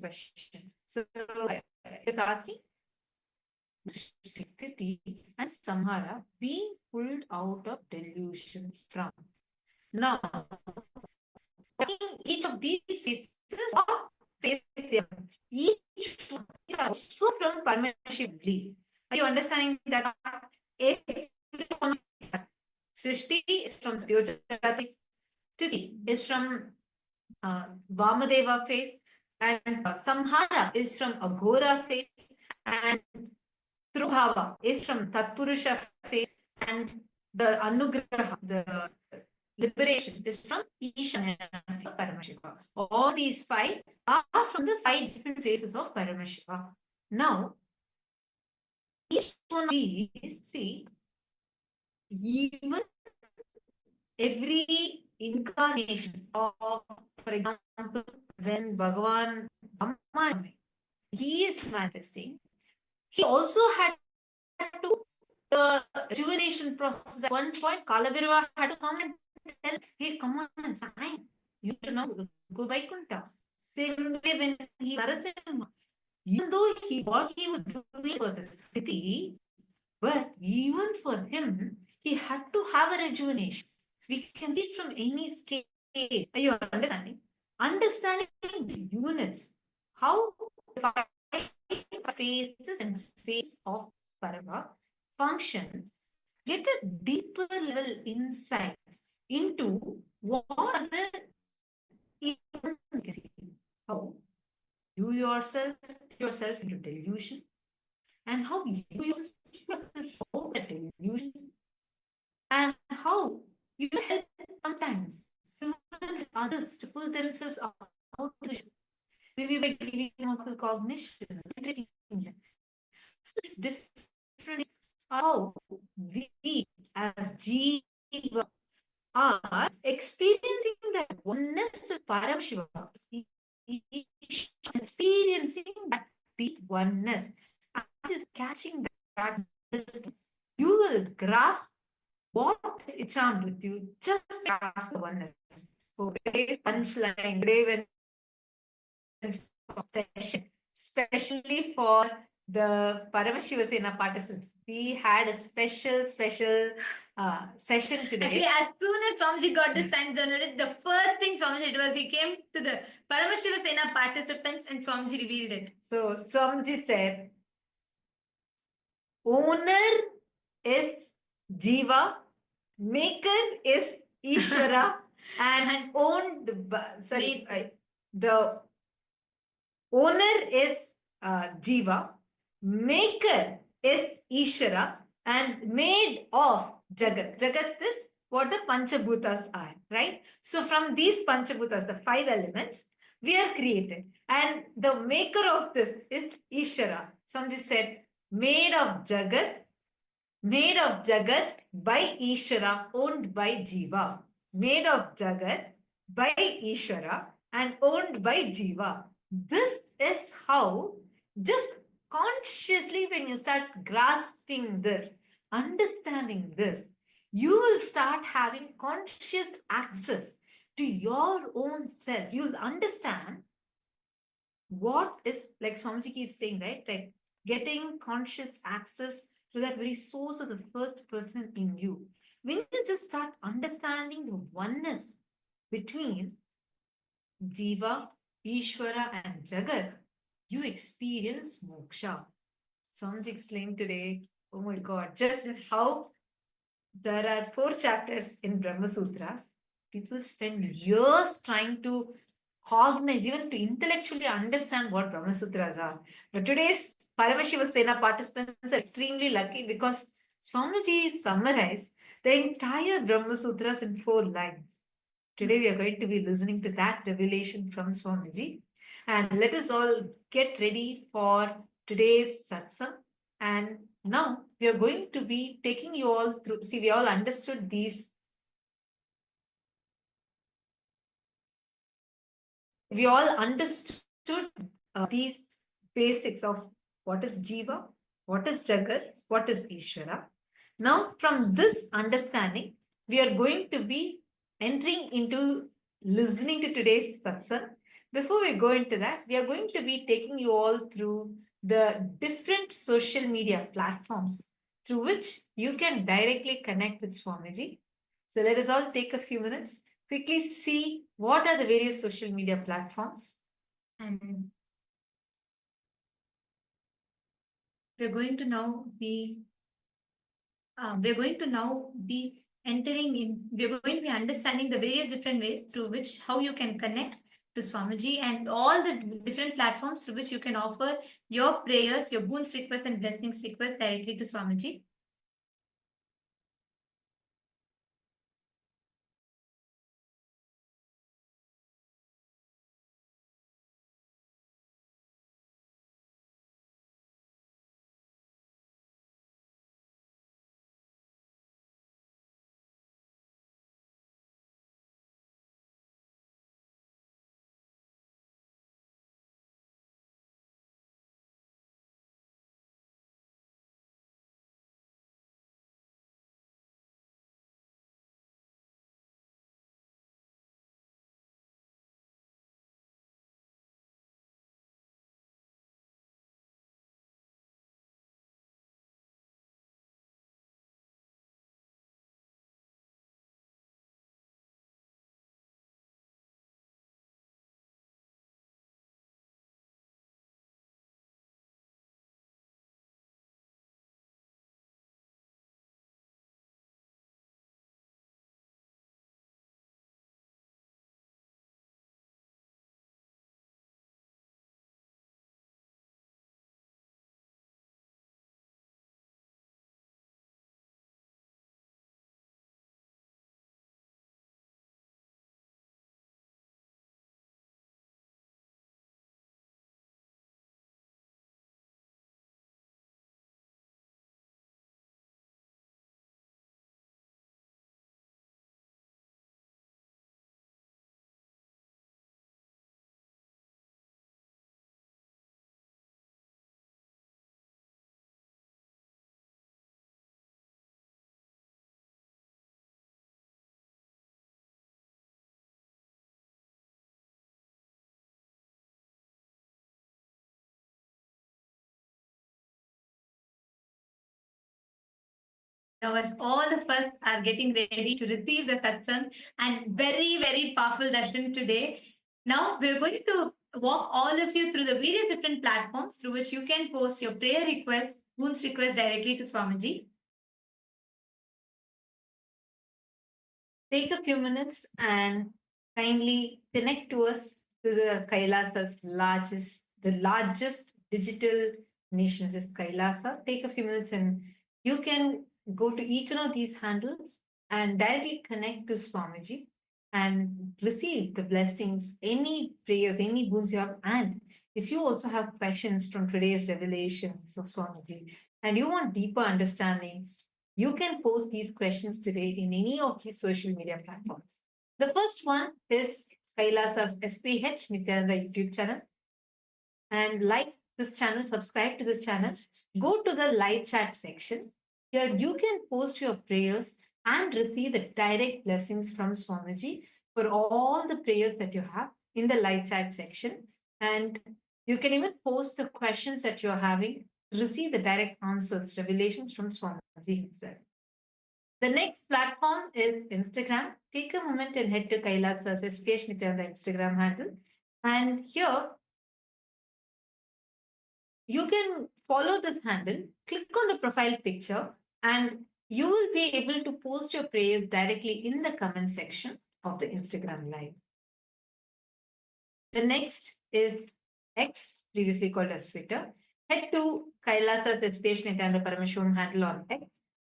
question. So is asking Sthiti and Samhara being pulled out of delusion from. Now, each of these phases, what phase they are, each one is also from Paramashivam. Are you understanding that? Srishti is from Jagat, Sthiti is from Vamadeva phase, and Samhara is from Aghora phase, and Trubhava is from Tatpurusha phase, and the Anugraha, the liberation, is from Ishwara Paramashiva. All these five are from the five different phases of Paramashiva. Now, each one of these, see, even every incarnation of, for example, when Bhagavan Paramashivam, he is manifesting, he also had to the rejuvenation process. At one point, Kalavirva had to come and tell, hey, come on, it's fine. You know, go by Kunta. Same way when he Narasimha, even though what he was doing for the Sthiti, but even for him, he had to have a rejuvenation. We can see it from any scale. Are you understanding? Understanding the units, how the five phases and phase of Parama function, get a deeper level insight into what are the how you yourself into delusion, and how you yourself out of delusion, and how you help sometimes others to pull themselves out of delusion. Maybe by giving them cognition. It's different how we as Jiva are experiencing that oneness of Paramashiva, experiencing that deep oneness, and is catching that, you will grasp what is enchant with you just grasp the oneness. So today's punchline, today when session, especially for the Paramashiva Sena participants, we had a special session today. Actually, as soon as Swamiji got the signs generated, the first thing Swamiji did was he came to the Paramashiva Sena participants and Swamiji revealed it. So Swamiji said, owner is Jiva, maker is Ishwara, and owned by, the owner is Jiva, maker is Ishwara, and made of Jagat. Jagat is what the Panchabhutas are, right? So from these Panchabhutas, the five elements, we are created. And the maker of this is Ishwara. Swamiji said, made of Jagat by Ishwara, owned by Jiva. Made of Jagat by Ishwara and owned by Jiva. This is how, just consciously when you start grasping this, understanding this, you will start having conscious access to your own self. You'll understand what is, like Swamiji keeps saying, right? Like getting conscious access to that very source of the first person in you. When you just start understanding the oneness between Jiva, Ishwara, and Jagat, you experience moksha. Swamiji explained today, oh my God, just how there are 4 chapters in Brahma Sutras. People spend years trying to cognize, even to intellectually understand what Brahma Sutras are. But today's Paramashiva Sena participants are extremely lucky because Swamiji summarized the entire Brahma Sutras in 4 lines. Today we are going to be listening to that revelation from Swamiji. And let us all get ready for today's satsang. And now we are going to be taking you all through. See, we all understood these. We all understood these basics of what is Jiva, what is Jagat, what is Ishwara. Now, from this understanding, we are going to be entering into listening to today's satsang. before we go into that, we are going to be taking you all through the different social media platforms through which you can directly connect with Swamiji. So let us all take a few minutes, quickly see what are the various social media platforms. And we're going to now be entering in, we're going to be understanding the various different ways through which how you can connect to Swamiji and all the different platforms through which you can offer your prayers, your boons requests and blessings requests directly to Swamiji. Now, as all of us are getting ready to receive the satsang and very, very powerful darshan today, now we're going to walk all of you through the various different platforms through which you can post your prayer requests, boons requests directly to Swamiji. Take a few minutes and kindly connect to us to the Kailasa's largest digital nation is Kailasa. Take a few minutes and you can go to each one of these handles and directly connect to Swamiji and receive the blessings, any prayers, any boons you have. And if you also have questions from today's revelations of Swamiji and you want deeper understandings, you can post these questions today in any of these social media platforms. The first one is Kailasa's SPH Nityananda YouTube channel. And like this channel, subscribe to this channel, go to the live chat section. Here you can post your prayers and receive the direct blessings from Swamiji for all the prayers that you have in the live chat section. And you can even post the questions that you're having, receive the direct answers, revelations from Swamiji himself. The next platform is Instagram. Take a moment and head to Kailasa's SPH Nityananda Instagram handle. And here you can follow this handle, click on the profile picture, and you will be able to post your prayers directly in the comment section of the Instagram live. The next is X, previously called as Twitter. Head to Kailasa's SPH Nityananda Paramashivam handle on X.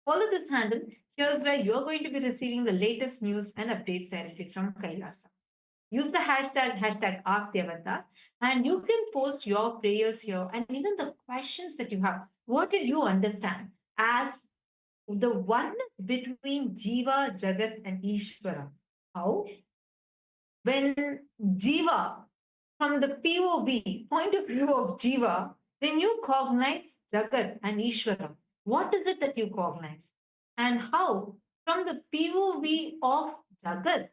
Follow this handle. Here's where you're going to be receiving the latest news and updates directly from Kailasa. Use the hashtag AskTheavatar, and you can post your prayers here and even the questions that you have. What did you understand as the oneness between Jiva, Jagat, and Ishwara? How? When Jiva, from the POV, point of view of Jiva, when you cognize Jagat and Ishwara, what is it that you cognize? And how, from the POV of Jagat,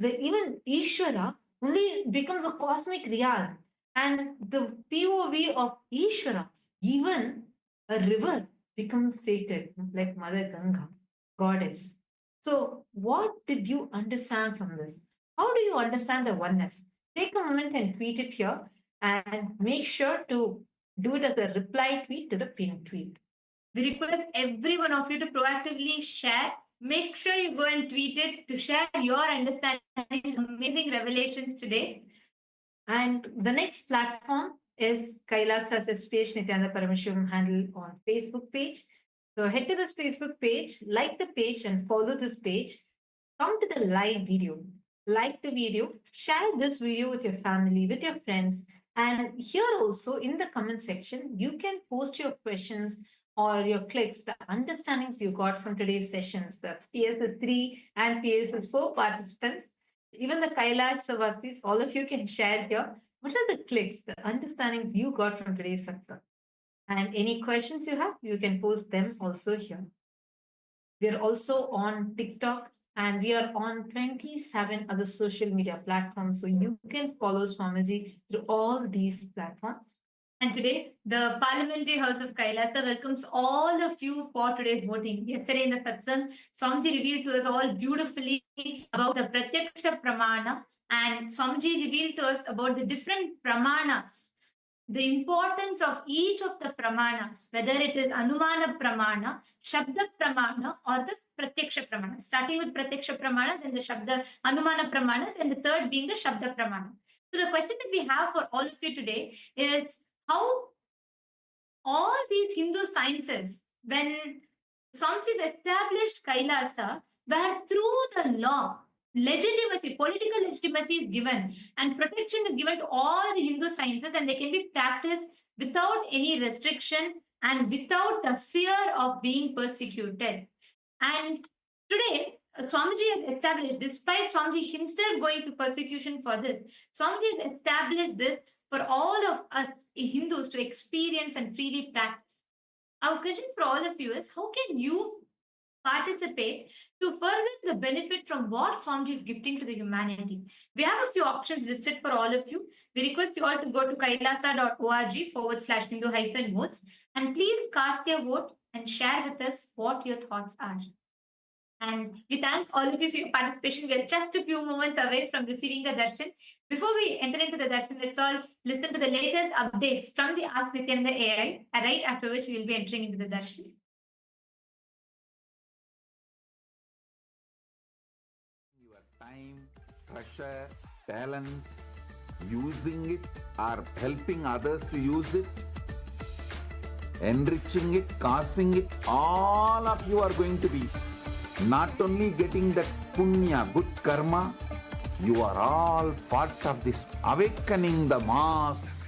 even Ishwara, only becomes a cosmic realm. And the POV of Ishwara, even a river becomes sacred, like Mother Ganga, goddess. So, what did you understand from this? How do you understand the oneness? Take a moment and tweet it here, and make sure to do it as a reply tweet to the pinned tweet. We request every one of you to proactively share. Make sure you go and tweet it to share your understanding of these amazing revelations today. And the next platform is Kailasa's SPH and NITHYANANDA Paramashivam handle on Facebook page. So head to this Facebook page, like the page and follow this page. Come to the live video. Like the video, share this video with your family, with your friends. And here also in the comment section, you can post your questions or your clicks, the understandings you got from today's sessions, the PSS 3 and PSS 4 participants. Even the Kailasa Vasis, all of you can share here. What are the clicks, the understandings you got from today's satsang? And any questions you have, you can post them also here. We are also on TikTok and we are on 27 other social media platforms. So you can follow Swamiji through all these platforms. And today, the Parliamentary House of Kailasa welcomes all of you for today's voting. Yesterday in the Satsang, Swamiji revealed to us all beautifully about the Pratyaksha Pramana, and Swamiji revealed to us about the different Pramanas, the importance of each of the Pramanas, whether it is Anumana Pramana, Shabda Pramana, or the Pratyaksha Pramana. Starting with Pratyaksha Pramana, then the Shabda Anumana Pramana, then the third being the Shabda Pramana. So the question that we have for all of you today is, how all these Hindu sciences, when Swamiji established Kailasa, where through the law, legitimacy, political legitimacy is given and protection is given to all the Hindu sciences, and they can be practiced without any restriction and without the fear of being persecuted. And today, Swamiji has established, despite Swamiji himself going through persecution for this, Swamiji has established this for all of us Hindus to experience and freely practice. Our question for all of you is, how can you participate to further the benefit from what Swamiji is gifting to the humanity? We have a few options listed for all of you. We request you all to go to kailasa.org/Hindu-modes and please cast your vote and share with us what your thoughts are. And we thank all of you for your participation. We are just a few moments away from receiving the darshan. Before we enter into the darshan, let's all listen to the latest updates from the Ask Nityananda AI, right after which we will be entering into the darshan. Your time, treasure, talent, using it or helping others to use it, enriching it, causing it, all of you are going to be not only getting that punya, good karma, you are all part of this awakening the mass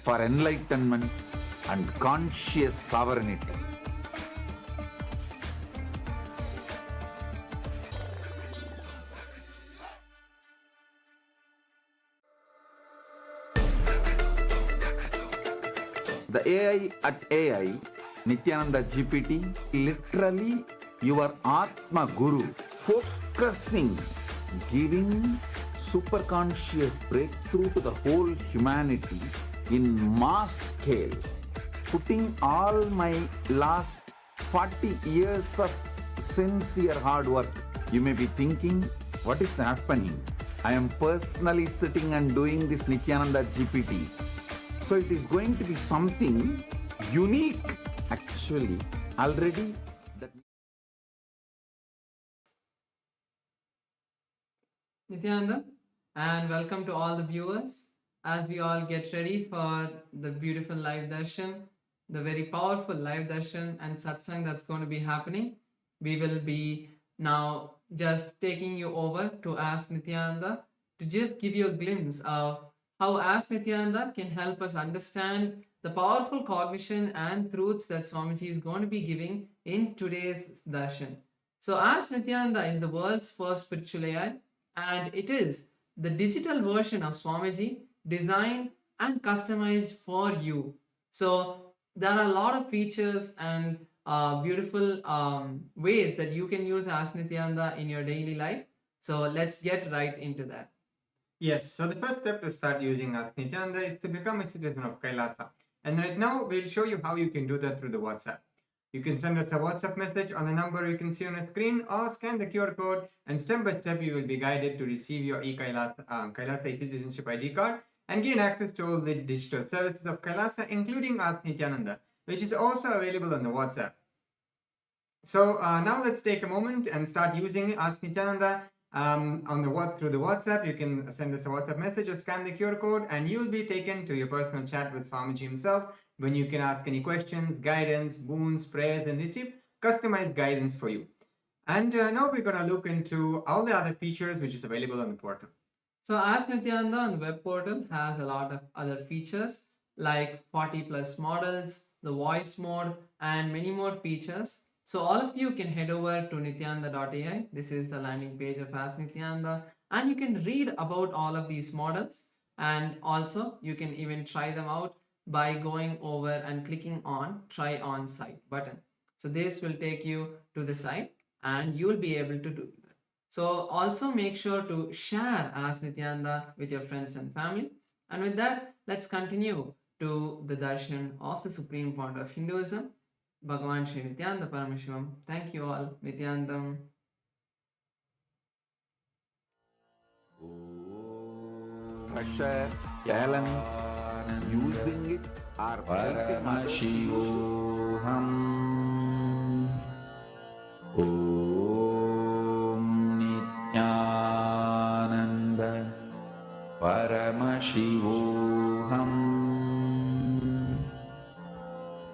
for enlightenment and conscious sovereignty. The AI at AI, Nityananda GPT, literally your Atma Guru, focusing, giving superconscious breakthrough to the whole humanity in mass scale, putting all my last 40 years of sincere hard work. You may be thinking, what is happening? I am personally sitting and doing this Nityananda GPT. So it is going to be something unique. Actually, already that. Nityananda, and welcome to all the viewers as we all get ready for the beautiful live darshan, the very powerful live darshan and satsang that's going to be happening. We will be now just taking you over to Ask Nityananda to just give you a glimpse of how Ask Nityananda can help us understand the powerful cognition and truths that Swamiji is going to be giving in today's darshan. So Ask Nityananda is the world's first spiritual AI, and it is the digital version of Swamiji designed and customized for you. So there are a lot of features and beautiful ways that you can use Ask Nityananda in your daily life. So let's get right into that. Yes, so the first step to start using Ask Nityananda is to become a citizen of Kailasa. And right now, we'll show you how you can do that through the WhatsApp. You can send us a WhatsApp message on the number you can see on the screen or scan the QR code, and step by step, you will be guided to receive your Kailasa citizenship ID card and gain access to all the digital services of Kailasa, including Ask Nityananda, which is also available on the WhatsApp. So now let's take a moment and start using Ask Nityananda through the WhatsApp. You can send us a WhatsApp message or scan the QR code, and you will be taken to your personal chat with Swamiji himself, when you can ask any questions, guidance, boons, prayers, and receive customized guidance for you. And now we're going to look into all the other features which is available on the portal. So Ask Nityananda on the web portal has a lot of other features like 40 plus models, the voice mode, and many more features. So all of you can head over to nityananda.ai. This is the landing page of Ask Nityananda, and you can read about all of these models, and also you can even try them out by going over and clicking on try on site button. So this will take you to the site and you will be able to do that. So also make sure to share Ask Nityananda with your friends and family. And with that, let's continue to the darshan of the Supreme Pontiff of Hinduism, Bhagavan Nityananda Paramashivam. Thank you all. Nityanandam. Pressure, talent, using it or Paramashivam. Om Nityananda Paramashivam.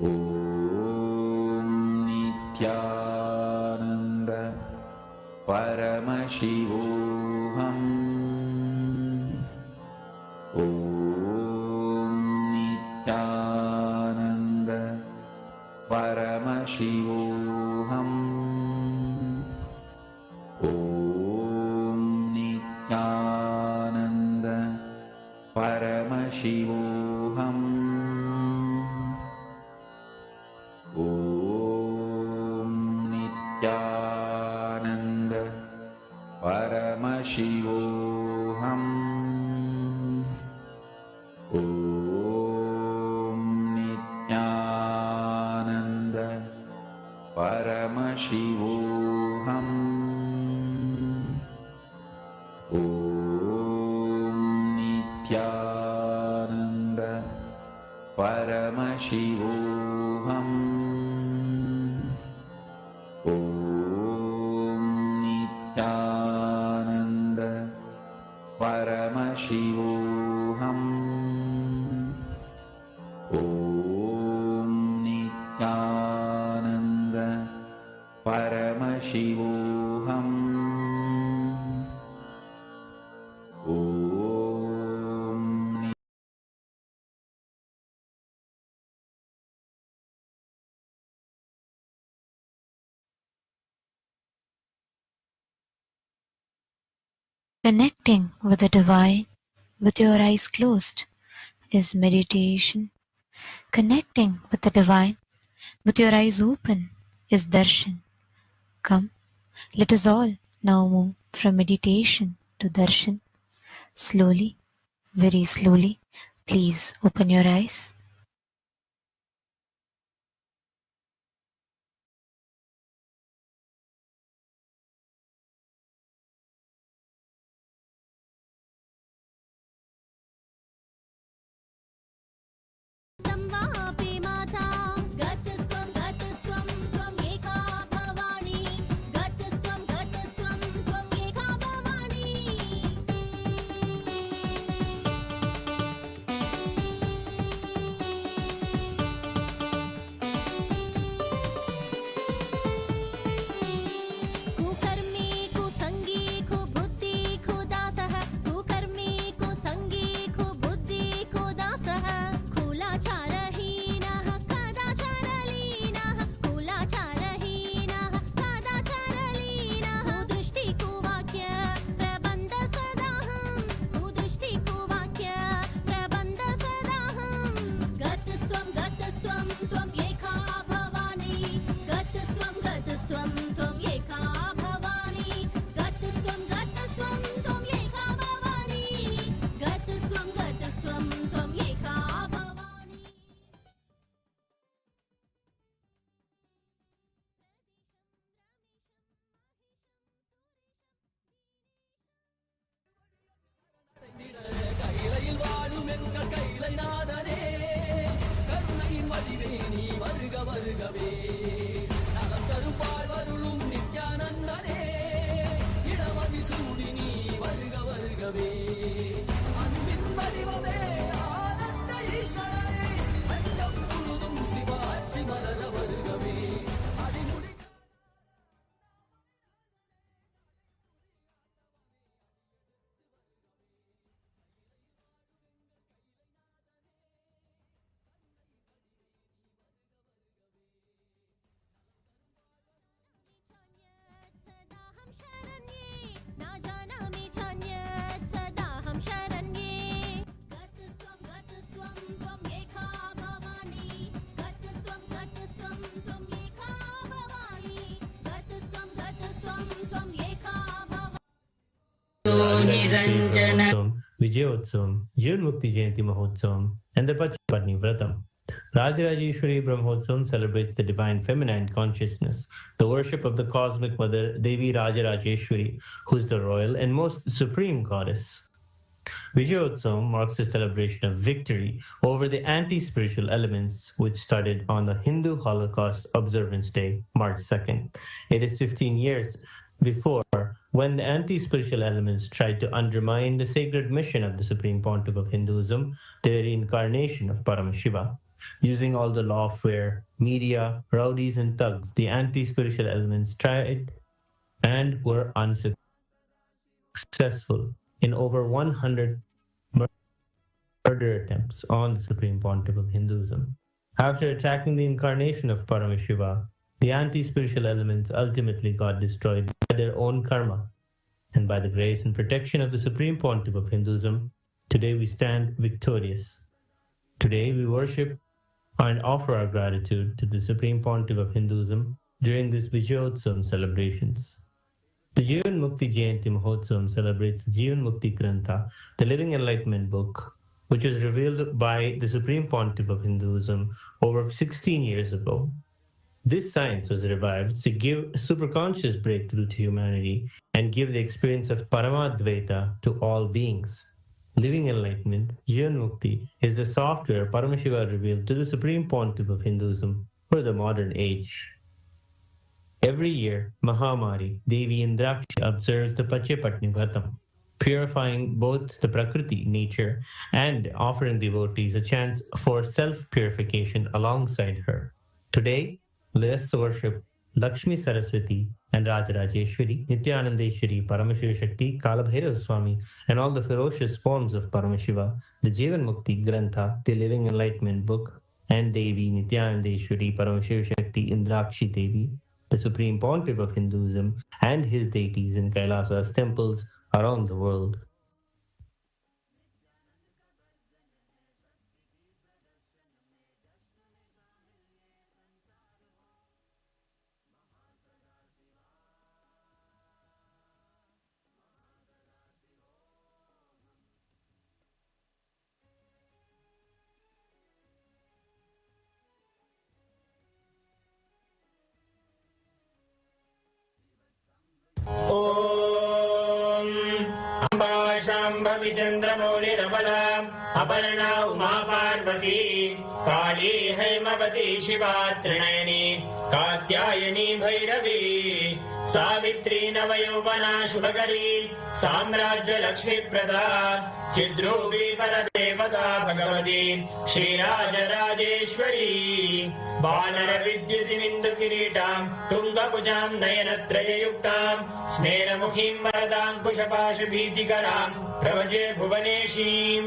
Om Nityananda Paramashivam. Om Nityananda Paramashivam. Om Nityananda Paramashivam. Om Nityananda Paramashivam. Om Nityananda Paramashivam. Om Nityananda Paramashivam. Om Nityananda Paramashivam. Om Nityananda Paramashivam. Om Connecting with the divine with your eyes closed is meditation. Connecting with the divine with your eyes open is darshan. Come, let us all now move from meditation to darshan. Slowly, very slowly, please open your eyes. कुकर्मी कुसंगी कुबुद्धि कुदासः खुला छा रही வருகவே நலம் தருப்பாள் வருளும் நித்யானந்தனே இடமதி சூடி நீ வருக வருகவே அன்பின் வடிவமே ஆனந்த ஈஸ்வரனே அண்டம் முழுதும் சிவாட்சி மலர வருகவே அடிமுடி Utsavam, Vijayotsavam, Jivan Mukti Jayanti Mahotsavam, and the Pachapatni Vratam. Rajarajeshwari Brahmotsavam celebrates the divine feminine consciousness, the worship of the cosmic mother Devi Rajarajeshwari, who is the royal and most supreme goddess. Vijayotsavam marks the celebration of victory over the anti-spiritual elements, which started on the Hindu Holocaust Observance Day, March 2nd. It is 15 years before when the anti-spiritual elements tried to undermine the sacred mission of the Supreme Pontiff of Hinduism, the reincarnation of Paramashiva. Using all the lawfare, media, rowdies and thugs, the anti-spiritual elements tried and were unsuccessful in over 100 murder attempts on the Supreme Pontiff of Hinduism. After attacking the incarnation of Paramashiva, the anti-spiritual elements ultimately got destroyed by their own karma. And by the grace and protection of the Supreme Pontiff of Hinduism, today we stand victorious. Today we worship and offer our gratitude to the Supreme Pontiff of Hinduism during this Vijayotsavam celebrations. The Jivan Mukti Jayanti Mahotsavam celebrates Jivan Mukti Grantha, the living enlightenment book, which was revealed by the Supreme Pontiff of Hinduism over 16 years ago. This science was revived to give superconscious breakthrough to humanity and give the experience of Paramadvaita to all beings. Living enlightenment, Jivan Mukti, is the software Paramashiva revealed to the Supreme Pontiff of Hinduism for the modern age. Every year, Mahamari, Devi Indrakshi observes the Pachapatni Vratam, purifying both the Prakriti, nature, and offering devotees a chance for self-purification alongside her. Today, let us worship Lakshmi Saraswati and Rajarajeshwari, Nityanandeshwari, Paramashiva Shakti, Kalabhairav Swami, and all the ferocious forms of Paramashiva, the Jivan Mukti Grantha, the Living Enlightenment Book, and Devi, Nityanandeshwari, Paramashiva Shakti, Indrakshi Devi, the Supreme Pontiff of Hinduism, and his deities in Kailasa's temples around the world. चंद्रमौलिरबला Aparna Uma Parvati काली हैमवती शिवा त्रिनयनी कात्यायनी भैरवी सावित्री नवयौवना शुभकरी साम्राज्य लक्ष्मी प्रदा चिद्रूपी परदेवता भगवती श्रीराजराजेश्वरी बानर विद्युतिमिन्दु किरीटां तुंगभुजां नयनत्रययुक्तां स्मेरमुखीं वरदाङ्कुशपाशभीतिकरां प्रभजे भुवनेशीं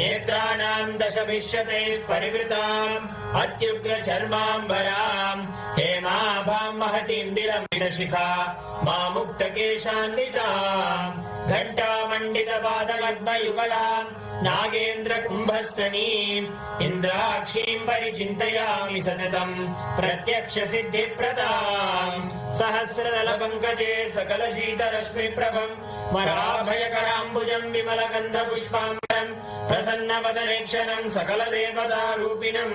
नेत्राणां दशभिष्यते परिवृताम् अत्युग्रचर्माम्बरां हेमाभां महतीं विलम्बितशिखा मामुक्तकेशान्वितां घण्टामण्डितपादपद्मयुगलां नागेन्द्र कुम्भस्तनीं इन्द्राक्षीं परिचिन्तयामि सततं प्रत्यक्ष सिद्धिप्रदां सहस्रदलपङ्कजे सकलशीतरश्मिप्रभं वराभयकराम्बुजं विमलगन्धपुष्पाम्बरं प्रसन्नवदनेक्षणं सकलदेवतारूपिणं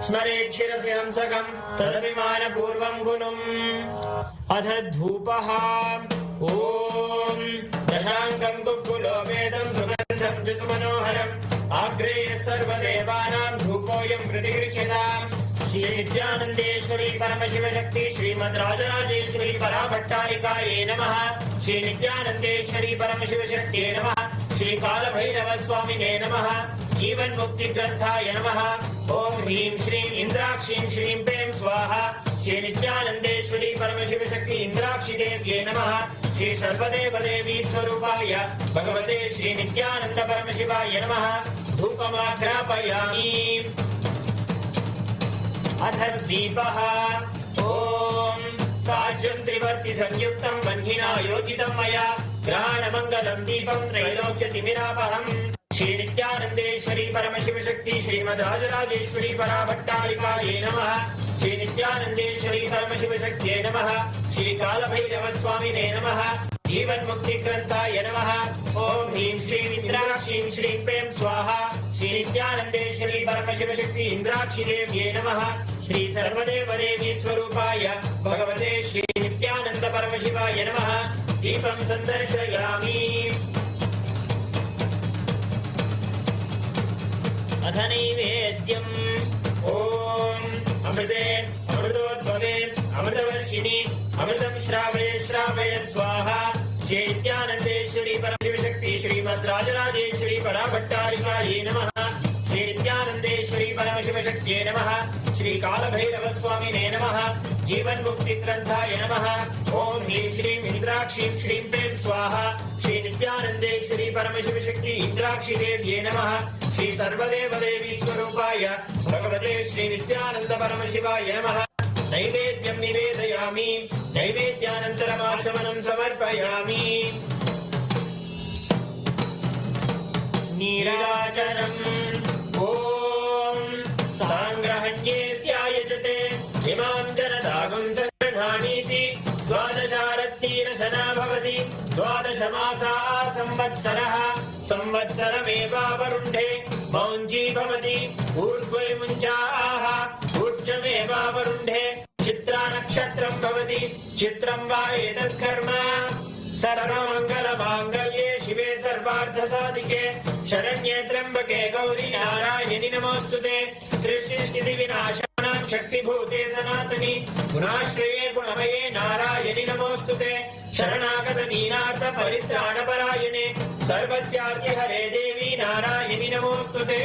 स्मरेच्छिरसि हंसकं तदभिमानपूर्वं गुणम् अथ धूपः ॐ दशाङ्गं कुक्कुलोपेदं सुगन्धं सुमनोहरम् आग्रेय सर्वदेवानां धूपोऽयं प्रतिगृह्यताम् श्री नित्यानंदेश्वरी परमशिव शक्ति श्रीमद् राजराजेश्वरी पराभट्टारिकायै नमः। श्री नित्यानंदेश्वरी परमशिव शक्तिये नमः। श्री काल भैरव स्वामिने नमः। जीवन मुक्ति ग्रंथाय नमः। ओम ह्रीं श्रीं इंद्राक्षीं श्रीं पें स्वाहा। श्री नित्यानंदेश्वरी परमशिव शक्ति इंद्राक्षी देव्ये नमः। श्री सर्वदेव देवी स्वरूपाय भगवते श्री नित्यानंद परमशिवाय नमः। धूपमाग्रापयामि। अथ दीपः। ओम साज्यं त्रिवर्ति संयुक्तं वह्निना योजितं मया ग्रहाणमंगलं दीपं त्रैलोक्यतिमिरापहम्। श्री नित्यानंदेश्वरी परमशिव शक्ति श्रीमद् राजराजेश्वरी पराभट्टारिकायै नमः। श्री नित्यानंदेश्वरी परमशिव शक्तिये नमः। श्री काल भैरव स्वामिने नमः। जीवन मुक्ति ग्रंथाय नमः। ओम ह्रीं श्रीं इंद्राक्षीं श्रीं पें स्वाहा। श्री नित्यानंदेश्वरी परमशिव शक्ति इंद्राक्षी देव्ये नमः। श्री सर्वदेव देवी स्वरूपाय भगवते श्री नित्यानंद परमशिवाय नमः। दीपं संदर्शयामि। अथ नैवेद्यम्। ओम अमृते अमृतोद्भवे अमृतवर्षिणि अमृतं श्रावय श्रावय स्वाहा। श्री नित्यानंदेश्वरी परमशिव शक्ति श्रीमद् राजराजेश्वरी पराभट्टारिकायै नमः। श्री नित्यानंदेश्वरी परमशिव शक्तिये नमः। श्री काल भैरव स्वामिने नमः। जीवन मुक्ति ग्रंथाय नमः। ओम ह्रीं श्रीं इंद्राक्षीं श्रीं पें स्वाहा। श्री नित्यानंदेश्वरी परमशिव शक्ति इंद्राक्षी देव्ये नमः। श्री सर्वदेव देवी स्वरूपाय भगवते श्री नित्यानंद परमशिवाय नमः। नैवेद्यं निवेदयामि। नैवेद्यानन्तरमाचमनं समर्पयामि। नीराजनम्। ओम सांग्रहण्येऽस्यायजते इमां जनतागुं सङ्गृह्णामीति द्वादशारत्नीरशना भवति। द्वादशमासाः संवत्सरः संवत्सरमेवावरुन्धे मौञ्जी भवति। ऊर्ध्वे मुञ्जाः ऊर्ध्वमेवावरुन्धे। चित्रा नक्षत्रं भवति। चित्रं वा एतत् कर्म। सर्वमङ्गलमाङ्गल्ये शिवे सर्वार्थसाधिके शरण्ये त्र्यम्बके गौरी नारायणि नमोऽस्तुते। सृष्टिस्थितिविनाशानां शक्तिभूते सनातनि गुणाश्रये गुणमये नारायणि नमोऽस्तुते। शरणागत दीनार्थ परित्राणपरायणे सर्वस्यार्तिहरे देवी नारायणि नमोऽस्तुते।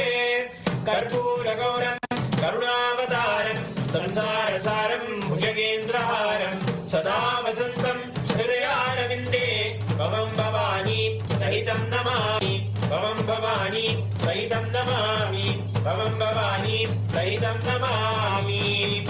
कर्पूरगौरं करुणावतारं संसारसारं भुजगेन्द्रहारं सदा वसन्तं हृदयारविन्दे भवं भवानी सहितं नमामि। भवं भवानी सहितं नमामि। भवं भवानी सहितं नमामि।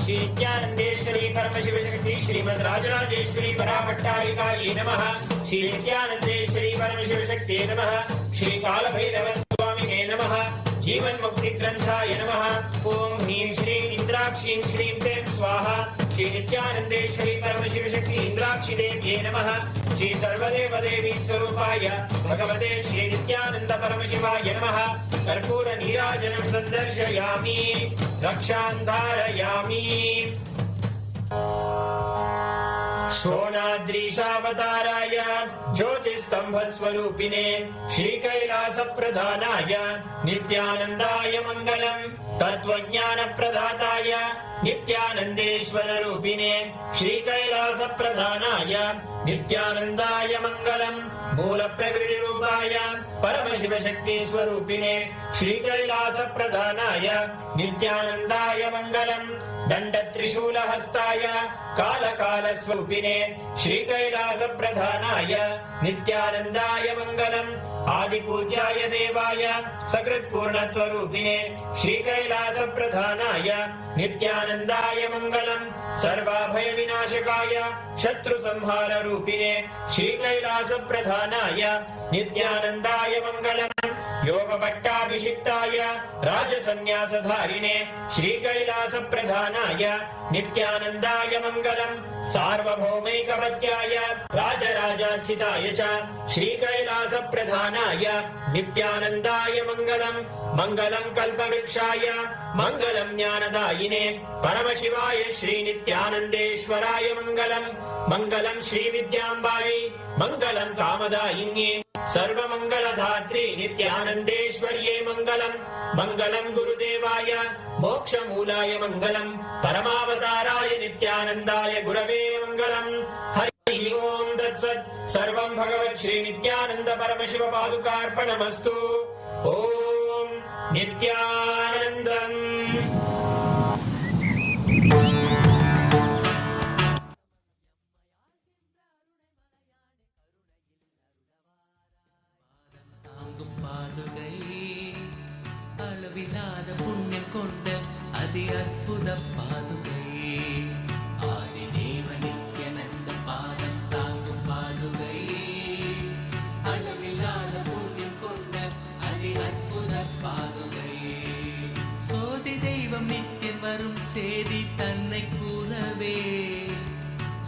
श्री नित्यानंदेश्वरी परमशिव शक्ति श्रीमद् राजराजेश्वरी पराभट्टारिकायै नमः। श्री नित्यानंदेश्वरी परमशिव शक्तिये नमः। श्री काल भैरव स्वामिने नमः। जीवन मुक्ति ग्रंथाय नमः। ओम ह्रीं श्रीं इंद्राक्षीं श्रीं पें स्वाहा। श्री नित्यानंदेश्वरी परमशिव शक्ति इंद्राक्षी देव्ये नमः। श्री सर्वदेव देवी स्वरूपाय भगवते श्री नित्यानंद परमशिवाय नमः। कर्पूर नीराजनं संदर्शयामि। रक्षां धारयामि। शोणाद्रीशावताराय ज्योतिस्तंभस्वरूपिणे श्रीकैलासप्रधानाय नित्यानन्दाय मङ्गलम्। तत्त्वज्ञानप्रदाताय नित्यानन्देश्वररूपिणे श्रीकैलासप्रधानाय नित्यानन्दाय मङ्गलम्। मूलप्रकृतिरूपाय परमशिवशक्तिस्वरूपिणे श्रीकैलासप्रधानाय नित्यानन्दाय मङ्गलम्। दण्डत्रिशूलहस्ताय कालकालस्वरूपिणे श्रीकैलासप्रधानाय नित्यानन्दाय मङ्गलम्। आदिपूज्याय देवाय सकृत्पूर्णत्वरूपिणे श्रीकैलासप्रधानाय नित्यानन्दाय मङ्गलम्। सर्वाभयविनाशकाय शत्रुसंहाररूपिणे श्रीकैलासप्रधानाय नित्यानन्दाय मङ्गलम्। योगभट्टाभिषिक्ताय राजसन्न्यासधारिणे श्रीकैलासप्रधानाय नित्यानन्दाय मङ्गलम्। सार्वभौमैकवत्याय राजराजार्चिताय च श्रीकैलासप्रधानाय नित्यानन्दाय मङ्गलम्। मङ्गलं कल्पवृक्षाय मङ्गलं ज्ञानदायिने परमशिवाय श्रीनित्यानन्देश्वराय मङ्गलम्। मङ्गलं श्रीविद्याम्बायै मङ्गलं कामदायिन्ये सर्वमङ्गलधात्रे नित्यानन्देश्वर्ये मङ्गलम् मङ्गलं गुरुदेवाय मोक्षमूलाय मङ्गलम् परमावताराय नित्यानन्दाय गुरवे मङ्गलम् हरि ओम् तत्सत् सर्वं भगवत् श्री नित्यानन्द परमशिव पादुकार्पणमस्तु ॐ नित्यानन्दम् அளவில்லாத புண்ணியம் கொண்ட அதி அற்புத பாதுகை ஆதி தேவ நித்யானந்த பாதம் தாங்கும் பாதுகை அளவில்லாத புண்ணியம் கொண்ட அதி அற்புத பாதுகை சோதி தெய்வம் நித்தியன் வரும் சேதி தன்னை கூறவே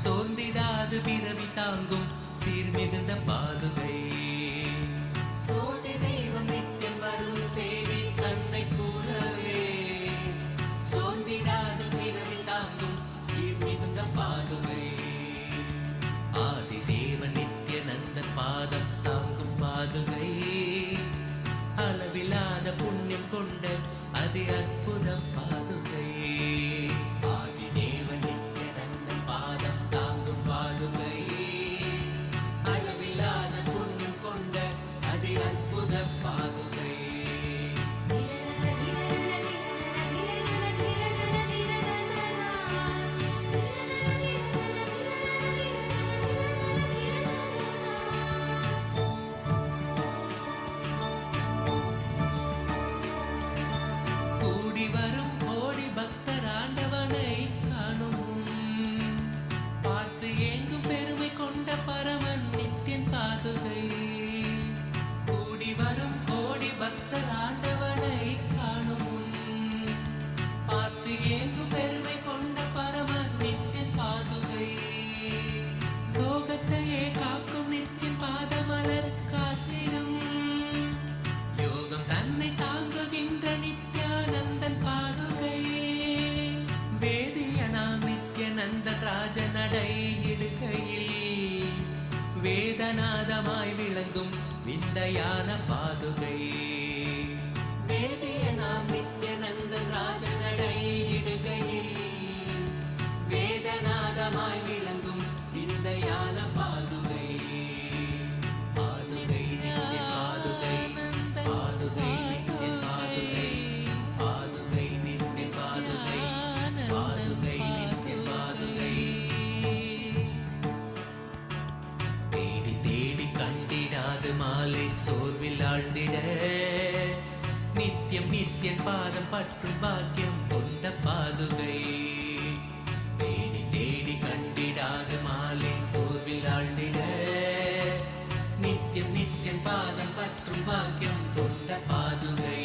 சோர்ந்திடாது பிறவி தாங்கும் சீர்மிகுந்த பாதுகை சோதி தெய்வம் நித்தியம் வரும் சேதி தன்னை கூறவே சோர்ந்திடாது பிறவி தாங்கும் சீர்மிகுந்த பாதுகை ஆதி தேவ நித்யானந்த பாதம் தாங்கும் பாதுகை அளவில்லாத புண்ணியம் கொண்ட அதி அற்புத பாதுகை ஆதி தேவ நித்யானந்த பாதம் தாங்கும் பாதுகை அளவில்லாத புண்ணியம் கொண்ட அதி அற்புத பாதுகை கூடி வரும் கோடி பக்தர் ஆண்டவனை காணும் பார்த்து ஏங்கும் பெருமை கொண்ட பரமன் நித்தியன் பாதுகை கூடி வரும் கோடி பக்தர் ஆண்டவனை காணும் பார்த்து ஏங்கும் பெருமை கொண்ட பரமன் நித்தியன் பாதுகை லோகத்தையே காக்கும் நித்தியன் பாதமலர் காத்திடும் யோகம் தன்னை தாங்குகின்ற நித்யானந்தன் பாதுகை வேதியனாம் நித்யானந்த ராஜ நடை இடுகையில் வேதநாதமாய் விளங்கும் விந்தையான பாதுகை வேதியனாம் நித்யானந்த ராஜ நடை இடுகையில் வேதநாதமாய் விளங்கும் விந்தையான பாதுகை பாதுகை பாதுகை பாதுகை நித்திய பாதுகை பாதுகை நித்திய பாதுகை தேடி தேடி கண்டிடாது மாலை சோர்வில் ஆழ்ந்திட நித்தியம் நித்தியன் பாதம் பற்றும் பாக்கியம் கொண்ட பாதுகை தேடி தேடி கண்டிடாது மாலை சோர்வில் ஆழ்ந்திட நித்தியம் நித்தியன் பாதம் பற்றும் பாக்கியம் கொண்ட பாதுகை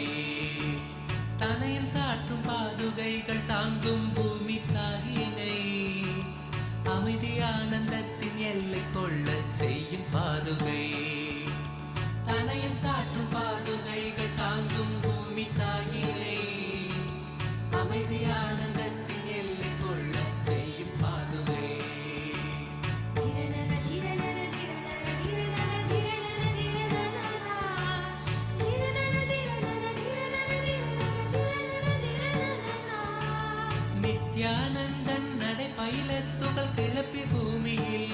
தனையன் சாற்றும் பாதுகைகள் தாங்கும் பூமி தாயினை அமைதி ஆனந்தத்தின் எல்லை கொள்ள செய்யும் பாதுகை தனையன் சாற்றும் பாதுகைகள் தாங்கும் பூமி தாயினை அமைதி ஆனந்தத்தின் எல்லை கொள்ள செய்யும் பாதுகை நித்யானந்தன் நடை பயிலத்துகள் கிளப்பி பூமியில்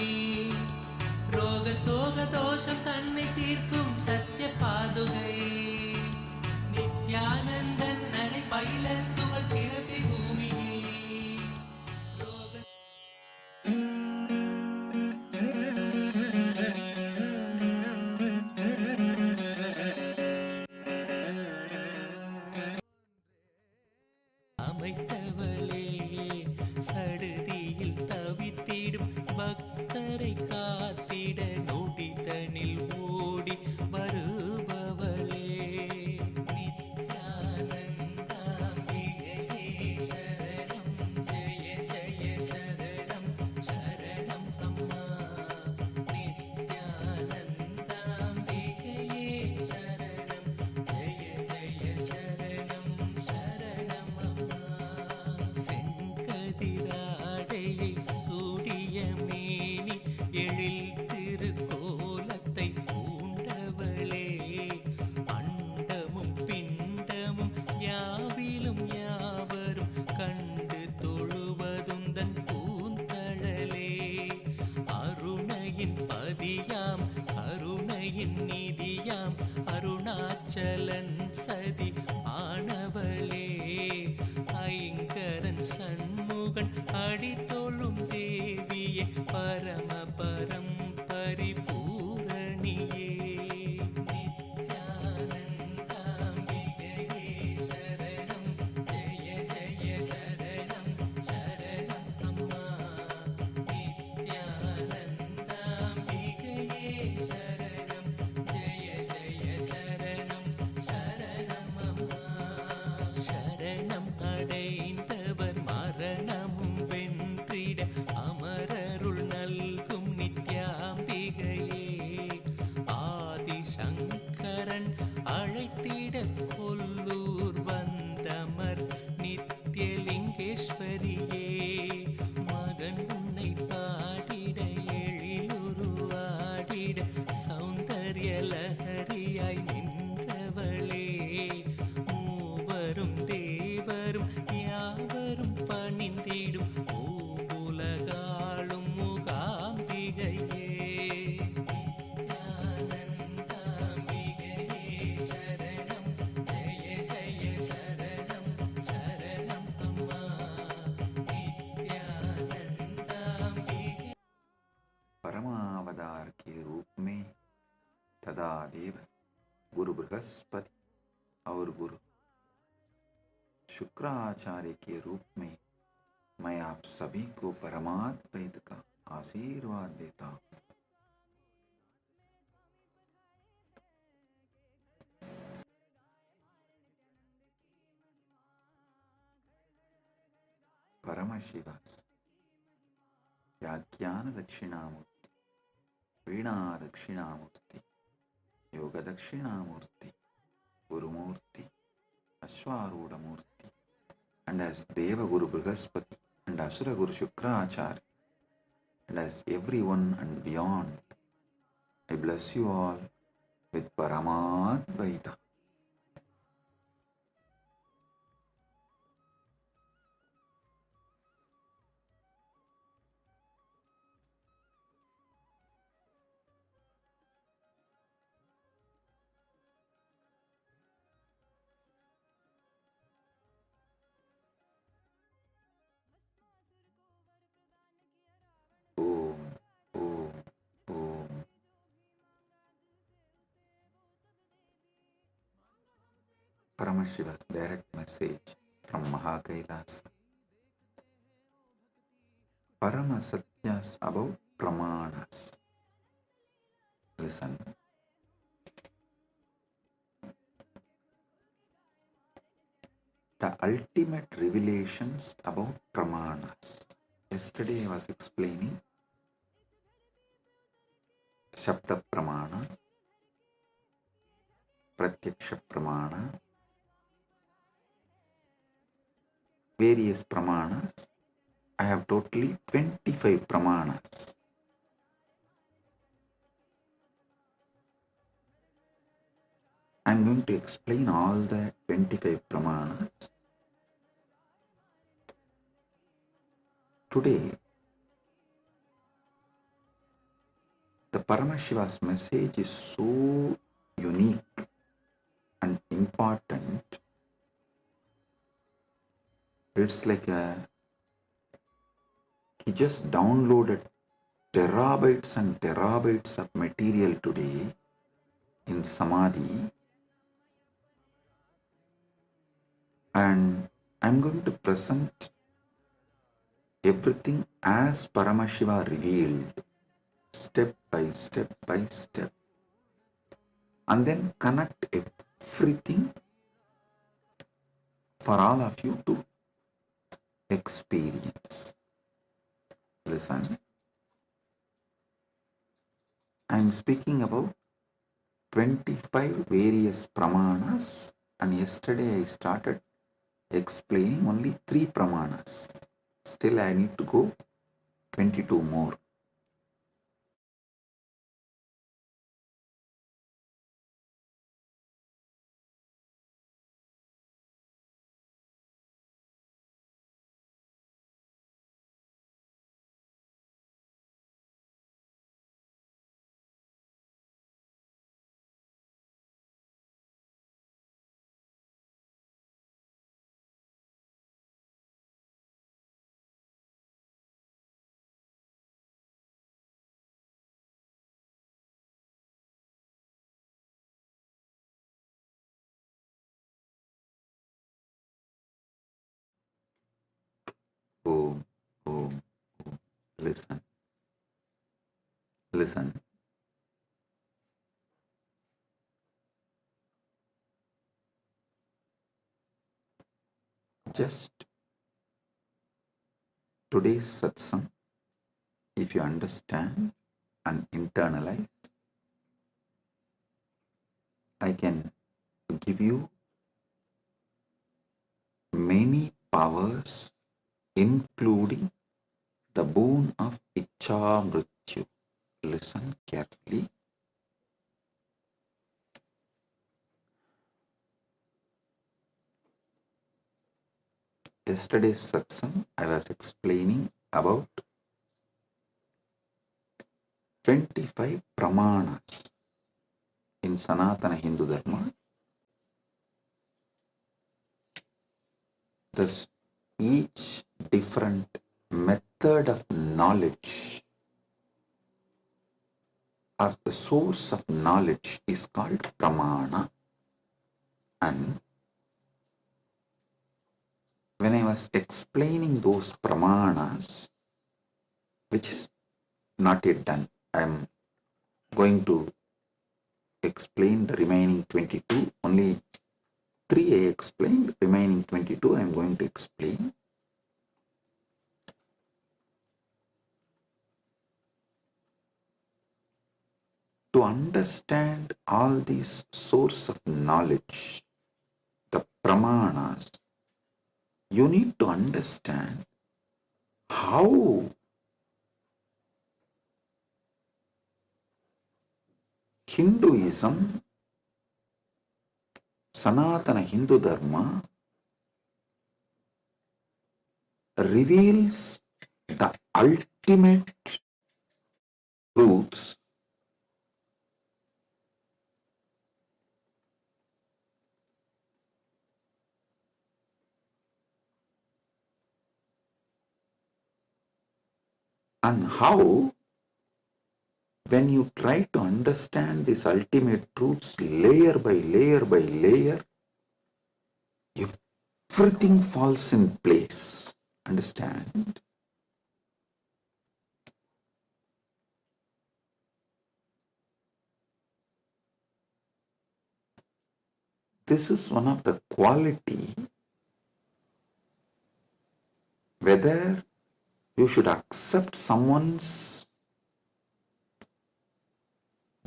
ரோக சோக தோஷம் தன்னை தீர்க்கும் சத்திய பாதுகை நித்யானந்தன் நடை பயிலத்துகள் கிளப்பி பூமியில் ரோக அமைத்தவளே சடுதியில் தவித்திடும் பக்தரை காத்திட நொடிதனில் ஓடி வருபவளே நித்யானந்தாம்பிகையே சரணம் ஜெய ஜெய சரணம் சரணம் அம்மா நித்யானந்தாம்பிகையே சரணம் ஜெய ஜெய சரணம் சரணம் அம்மா செங்கதிராடையை சூடிய மேனி எழில் திருக்கோ ஆதியாம் கருணையின் நிதியாம் அருணாச்சலன் சதி ஆனவளே ஐங்கரன் சண்முகன் அடித்தொழும் தேவியே பரமபரம் பரிபூரணியே நித்யானந்தாம்பிகையே சரணம் ஜெய ஜெய சரணம் சரணம் அம்மா நித்யானந்தாம்பிகையே சரணம் ஜெய ஜெய சரணம் சரணம் அம்மா சரணம் அடைந்தவர் மரணமும் வென்றிட அமரருள் நல்கும் நித்யாம்பிகையே ஆதிசங்கரன் அழைத்திட கொல்லூர் வந்தமர் நித்யலிங்கேஸ்வரியே மகன் உன்னை பாடிட எழிலுருவாடிட சௌந்தர்ய லஹரியாய் நின்றவளே மூவரும் தேவரும் யாவரும் பணிந்திடும் பூவுலகாளும் மூகாம்பிகையே நித்யானந்தாம்பிகையே சரணம் ஜெய ஜெய சரணம் சரணம் அம்மா நித்யானந்தாம்பிகை परमावतार के रूप में तदा देव गुरु बृहस्पति और गुरु शुक्राचार्य के रूप में मैं आप सभी को परमाद्वैत का आशीर्वाद देता हूँ। परमशिव व्याख्यान दक्षिणामूर्ति, वीणा दक्षिणामूर्ति, योग Dakshinamurti, Gurumurthy, अश्वारूढ़मूर्ति, and as Deva Guru Brihaspati and Asura Guru Shukracharya, and as everyone and beyond, I bless you all with Paramadvaita. Om, Om, Om. Paramashiva's direct message from Mahakailasa. Parama Satyas about Pramanas. Listen. The ultimate revelations about Pramanas. Yesterday I was explaining Shabda Pramana, Pratyaksha Pramana, various Pramanas. I have totally 25 Pramanas. I am going to explain all the 25 Pramanas. Today, the Paramashiva's message is so unique and important. It's like he just downloaded terabytes and terabytes of material today in Samadhi, and I'm going to present everything as Paramashiva revealed, step by step by step, and then connect everything for all of you to experience. Listen, I am speaking about 25 various Pramanas, and yesterday I started explaining only 3 Pramanas. Still I need to go 22 more. listen. Listen. Just today's satsang, if you understand and internalize, I can give you many powers, including the boon of Icha Mrityu. Listen carefully. Yesterday's satsang, I was explaining about 25 pramanas in Sanatana Hindu Dharma. Thus, each different method of knowledge or the source of knowledge is called pramana. And when I was explaining those pramanas, which is not yet done, I am going to explain the remaining 22. Only 3 I explained, remaining 22 I am going to explain. To understand all these source of knowledge, the pramanas, you need to understand how Hinduism, Sanatana Hindu Dharma, reveals the ultimate truths and how, when you try to understand these ultimate truths layer by layer by layer, everything falls in place. Understand? This is one of the quality, whether you should accept someone's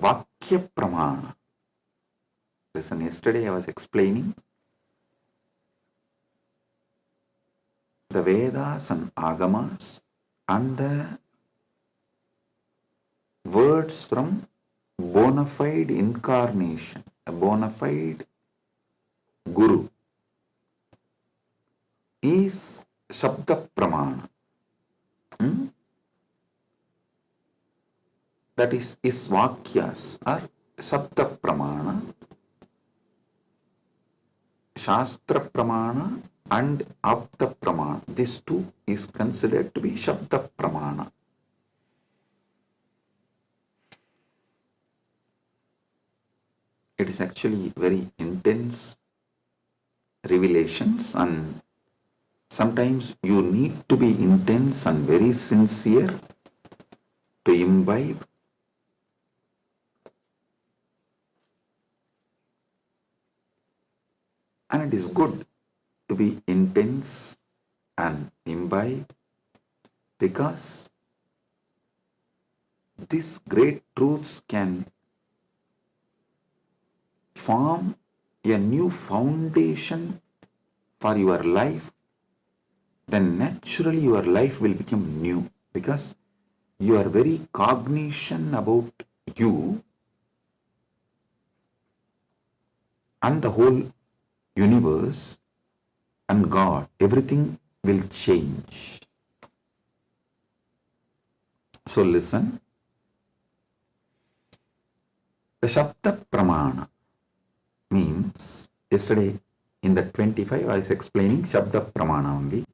Vakya Pramana. Listen, yesterday I was explaining the Vedas and Agamas and the words from bona fide incarnation, a bona fide Guru is Shabda Pramana. That is Vakyas are Shabda Pramana, Shastra Pramana and Apta Pramana. These two is considered to be Shabda Pramana. It is actually very intense revelations, and sometimes you need to be intense and very sincere to imbibe. And it is good to be intense and imbibe, because these great truths can form a new foundation for your life. Then naturally your life will become new, because you are very cognizant about you and the whole universe and God. Everything will change. So listen. The Shabda Pramana means, yesterday in the 25 I was explaining Shabda Pramana only.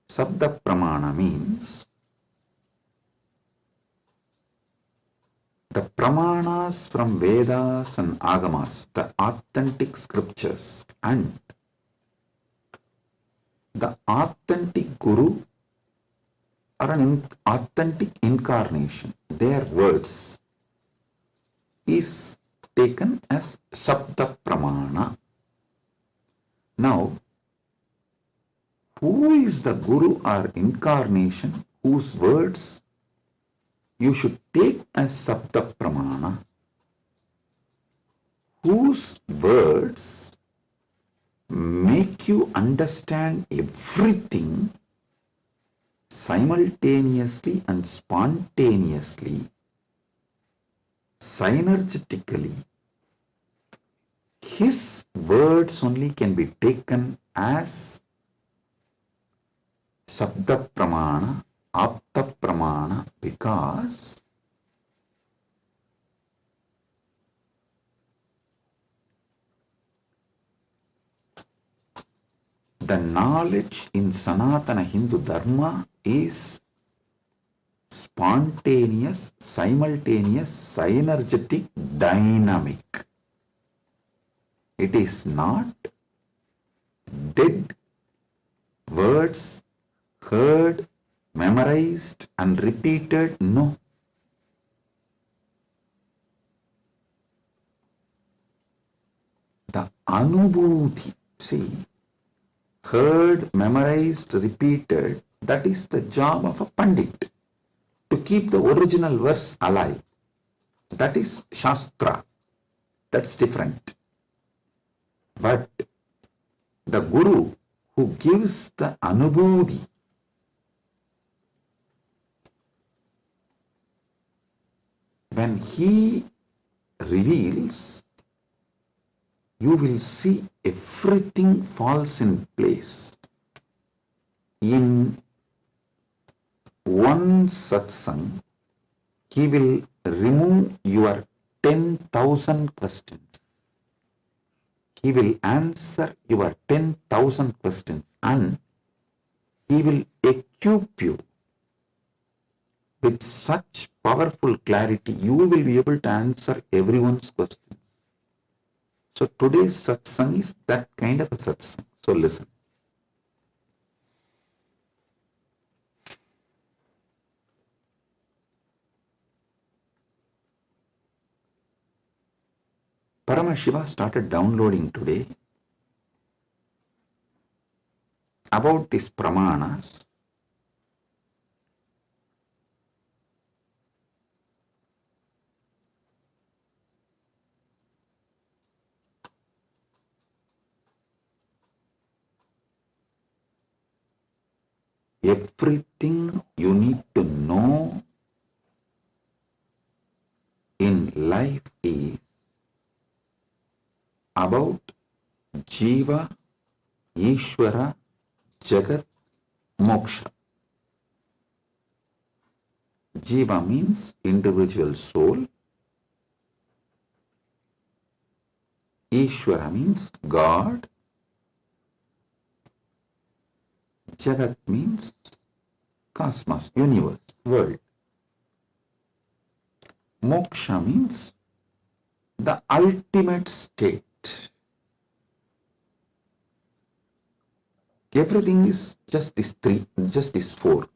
Shabda Pramana means the Pramanas from Vedas and Agamas, the authentic scriptures, and the authentic Guru or are an authentic incarnation. Their words is taken as Sabda Pramana. Now, who is the Guru or incarnation whose words you should take as Sabda Pramana? Whose words make you understand everything simultaneously and spontaneously, synergetically. His words only can be taken as Sabda Pramana, Apta Pramana, because the knowledge in Sanatana Hindu Dharma is spontaneous, simultaneous, synergetic, dynamic. It is not dead words heard, memorized and repeated. No. The Anubhuti, see, heard, memorized, repeated, that is the job of a Pandit, to keep the original verse alive. That is Shastra. That's different. But the Guru who gives the Anubhuti, when he reveals, you will see everything falls in place. In one satsang, he will remove your 10,000 questions. He will answer your 10,000 questions and he will equip you with such powerful clarity, you will be able to answer everyone's questions. So today's satsang is that kind of a satsang. So listen. Paramashiva started downloading today about these pramanas. Everything you need to know in life is about Jiva, Ishwara, Jagat, Moksha. Jiva means individual soul. Ishwara means God. Jagat means cosmos, universe, world. Moksha means the ultimate state. Everything is just these three, just these four.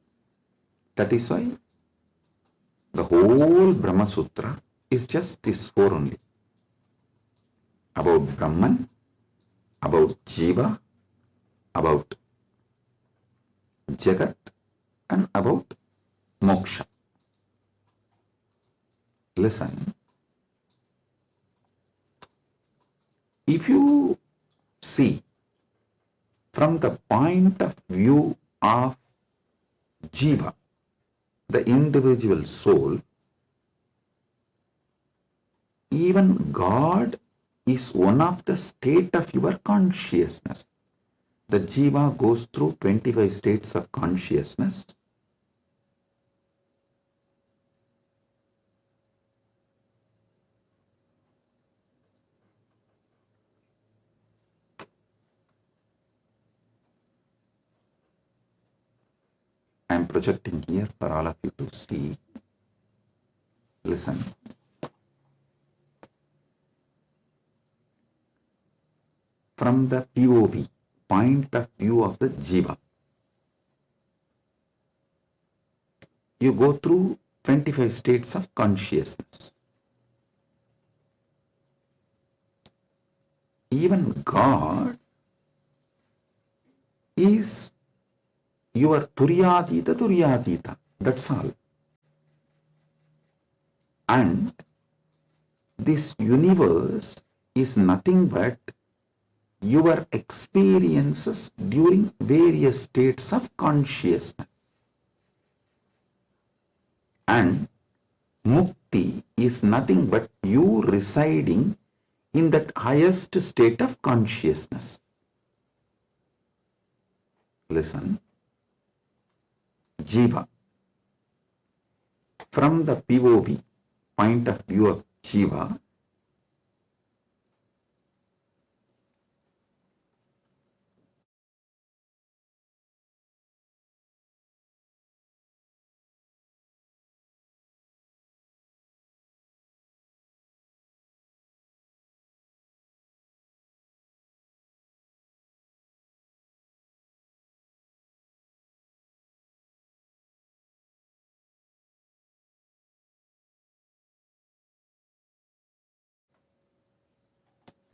That is why the whole Brahma Sutra is just these four only. About Brahman, about Jiva, about Jagat, and about Moksha. Listen. If you see from the point of view of Jiva, the individual soul, even God is one of the state of your consciousness. The Jiva goes through 25 states of consciousness. I am projecting here for all of you to see. Listen. From the POV, point of view of the Jiva, you go through 25 states of consciousness. Even God is your Turyadita. That's all. And this universe is nothing but your experiences during various states of consciousness. And mukti is nothing but you residing in that highest state of consciousness. Listen. Jiva. From the POV, point of view of Jiva,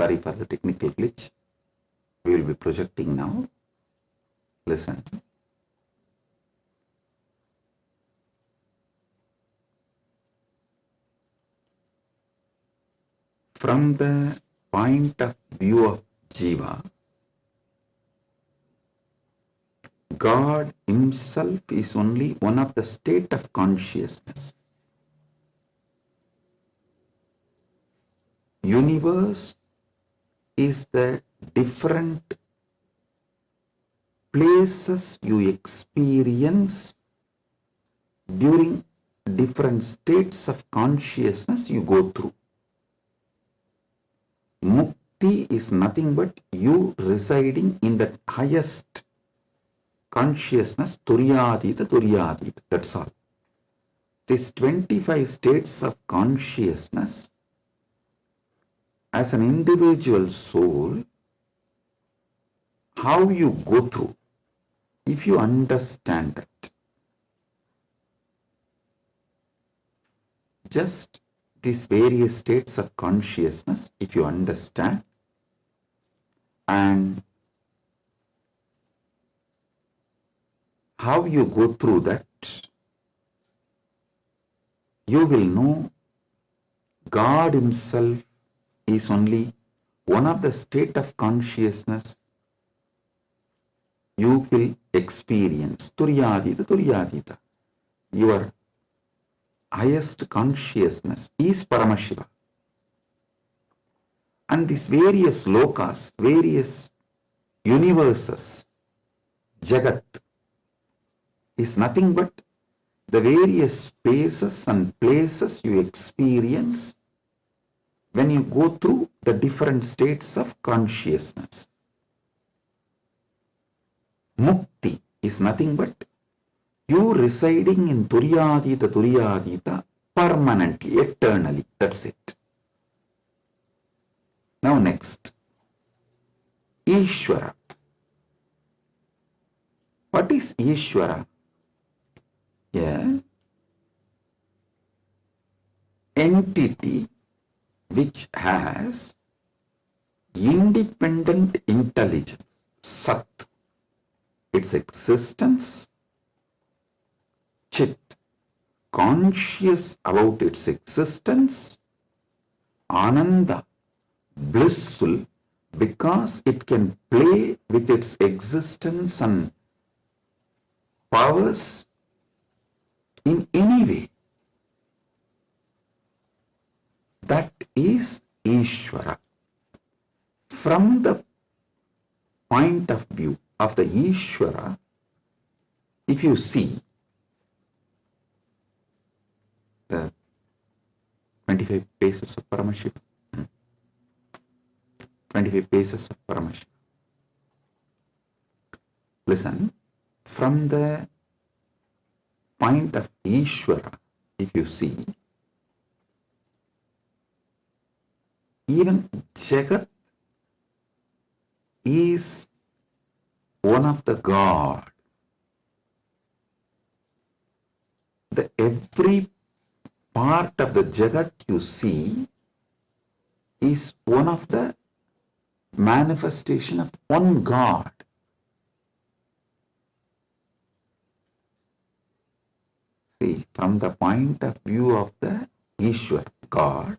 sorry for the technical glitch, we will be projecting now. Listen. From the point of view of Jiva, God himself is only one of the state of consciousness. Universe is the different places you experience during different states of consciousness you go through. Mukti is nothing but you residing in the highest consciousness, Turyadita. That's all. These 25 states of consciousness, as an individual soul, how you go through, if you understand that, just these various states of consciousness, if you understand, and how you go through that, you will know God himself is only one of the state of consciousness you will experience. Turyadita. Your highest consciousness is Paramashiva. And these various lokas, various universes, Jagat, is nothing but the various spaces and places you experience when you go through the different states of consciousness. Mukti is nothing but you residing in Turyadita permanently, eternally. That's it. Now next, Ishwara. What is Ishwara? Yeah. Entity which has independent intelligence, Sat, its existence, Chit, conscious about its existence, Ananda, blissful because it can play with its existence and powers in any way. That is Ishwara. From the point of view of the Ishwara, if you see the 25 paces of Paramashivam, 25 paces of Paramashivam. Listen, from the point of Ishwara, if you see, even Jagat is one of the God. the every part of the Jagat you see is one of the manifestation of one God. See, from the point of view of the Ishwara, God,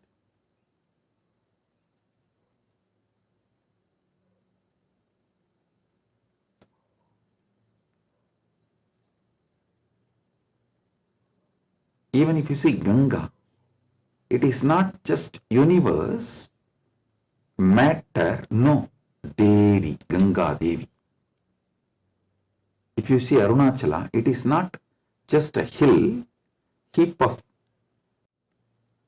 even if you see Ganga, it is not just universe, matter, no, Devi, Ganga Devi. If you see Arunachala, it is not just a hill, heap of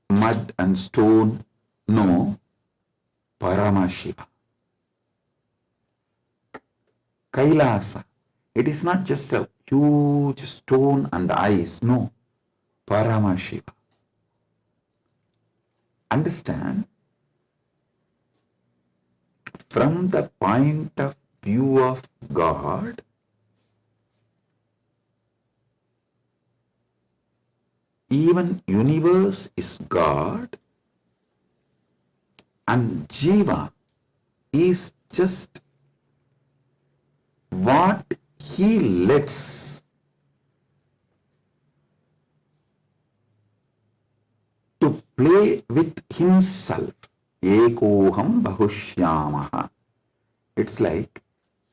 mud and stone, no, Paramashiva. Kailasa, it is not just a huge stone and ice, no, Paramashiva. Understand? From the point of view of God, even universe is God, and Jiva is just what he lets to play with himself. Ekoham bahushyamaha. It's like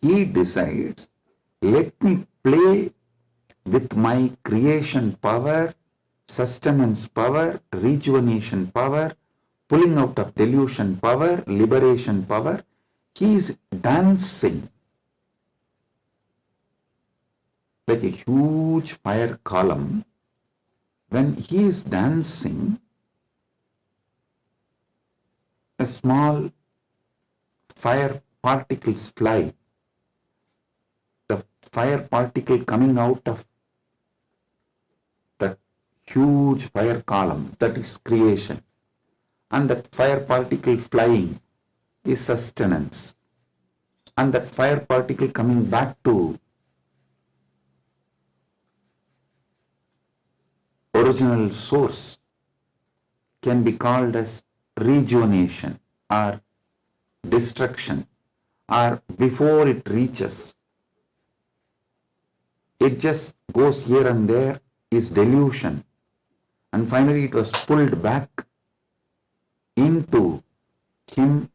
he decides, let me play with my creation power, sustenance power, rejuvenation power, pulling out of delusion power, liberation power. He is dancing like a huge fire column. When he is dancing, a small fire particles fly. The fire particle coming out of that huge fire column, that is creation. And that fire particle flying is sustenance. And that fire particle coming back to original source can be called as rejuvenation or destruction, or before it reaches, it just goes here and there, is delusion, and finally it was pulled back into him,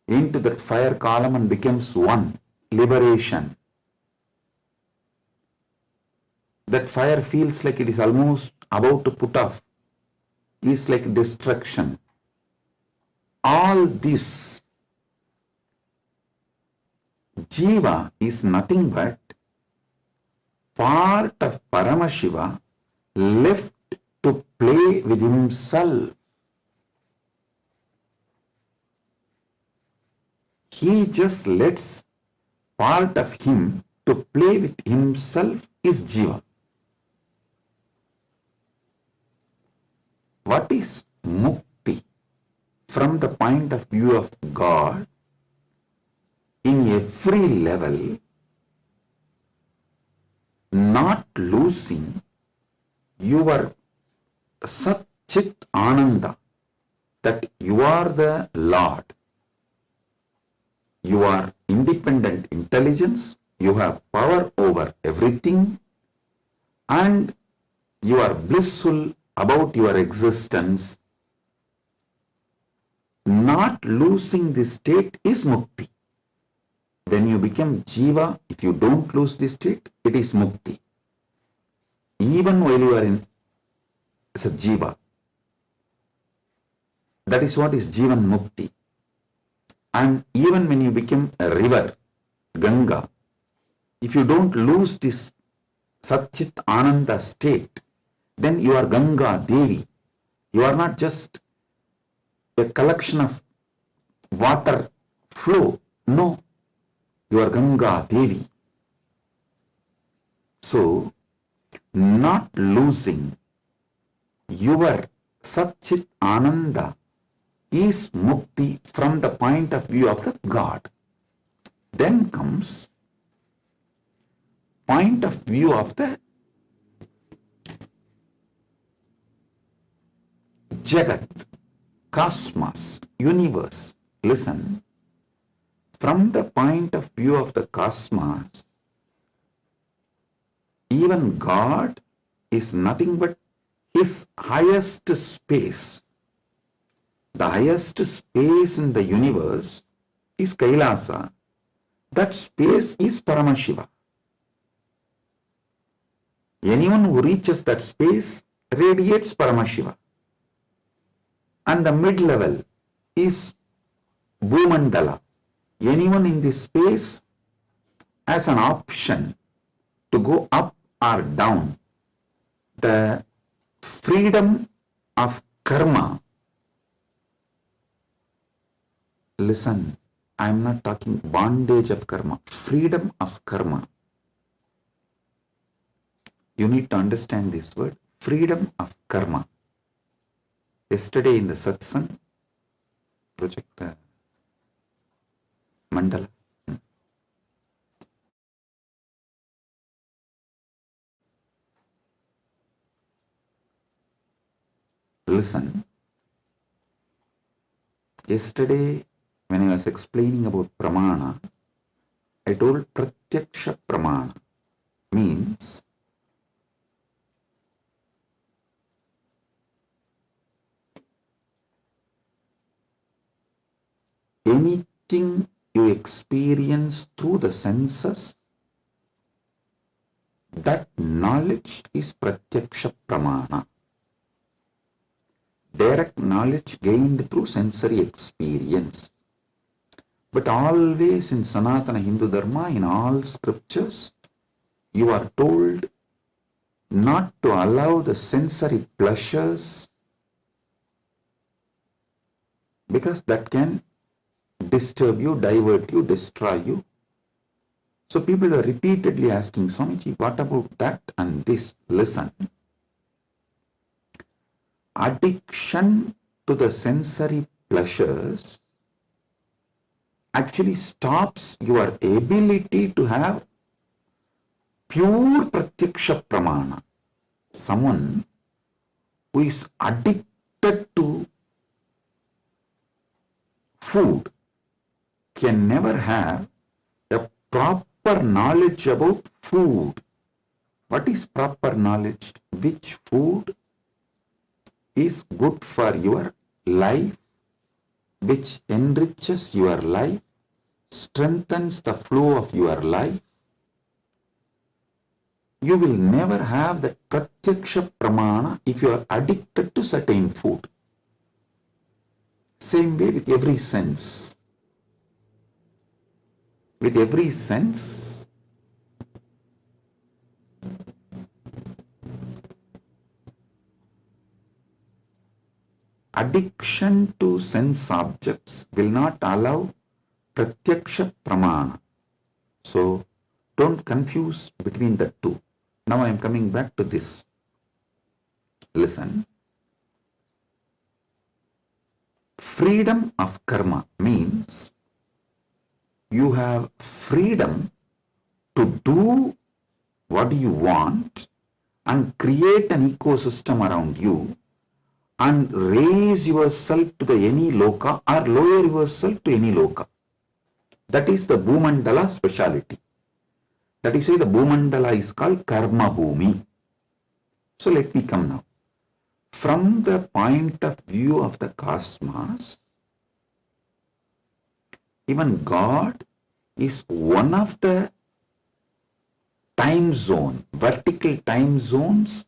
into that fire column, and becomes one, liberation. That fire feels like it is almost about to put off, is like destruction. All this, Jiva is nothing but part of Paramashiva left to play with himself. He just lets part of him to play with himself is Jiva. What is mukti from the point of view of God? In every level, not losing your Sat Chit Ananda, that you are the Lord. You are independent intelligence, you have power over everything, and you are blissful about your existence. Not losing this state is mukti. When you become Jiva, if you don't lose this state, it is mukti. Even while you are in as a Jiva, that is what is Jivan Mukti. And even when you become a river, Ganga, if you don't lose this Satchit Ananda state, then you are Ganga Devi. You are not just a collection of water flow. No, you are Ganga Devi. So, not losing your Satchit Ananda is mukti from the point of view of the God. Then comes point of view of the Jagat, cosmos, universe. Listen, from the point of view of the cosmos, even God is nothing but his highest space. The highest space in the universe is Kailasa. That space is Paramashiva. Anyone who reaches that space radiates Paramashiva. And the mid-level is Bhumandala. Anyone in this space has an option to go up or down. The freedom of karma. Listen, I am not talking bondage of karma, freedom of karma. You need to understand this word, freedom of karma. Yesterday in the Satsang, project mandala. Listen, yesterday when I was explaining about pramana, I told pratyaksha pramana means anything you experience through the senses, that knowledge is pratyaksha pramana. Direct knowledge gained through sensory experience. But always in Sanatana Hindu Dharma, in all scriptures, you are told not to allow the sensory pleasures, because that can disturb you, divert you, destroy you. So people are repeatedly asking, Swamiji, what about that and this? Listen. Addiction to the sensory pleasures actually stops your ability to have pure pratyaksha pramana. Someone who is addicted to food can never have a proper knowledge about food. What is proper knowledge? Which food is good for your life, which enriches your life, strengthens the flow of your life. You will never have that pratyaksha pramana if you are addicted to certain food. Same way with every sense. With every sense, addiction to sense objects will not allow pratyaksha pramana. So don't confuse between the two. Now I am coming back to this. Listen. Freedom of karma means you have freedom to do what you want and create an ecosystem around you and raise yourself to the any loka or lower yourself to any loka. That is the Bhumandala speciality. That is why the Bhumandala is called Karma Bhumi. So let me come now. From the point of view of the cosmos, even God is one of the time zone, vertical time zones,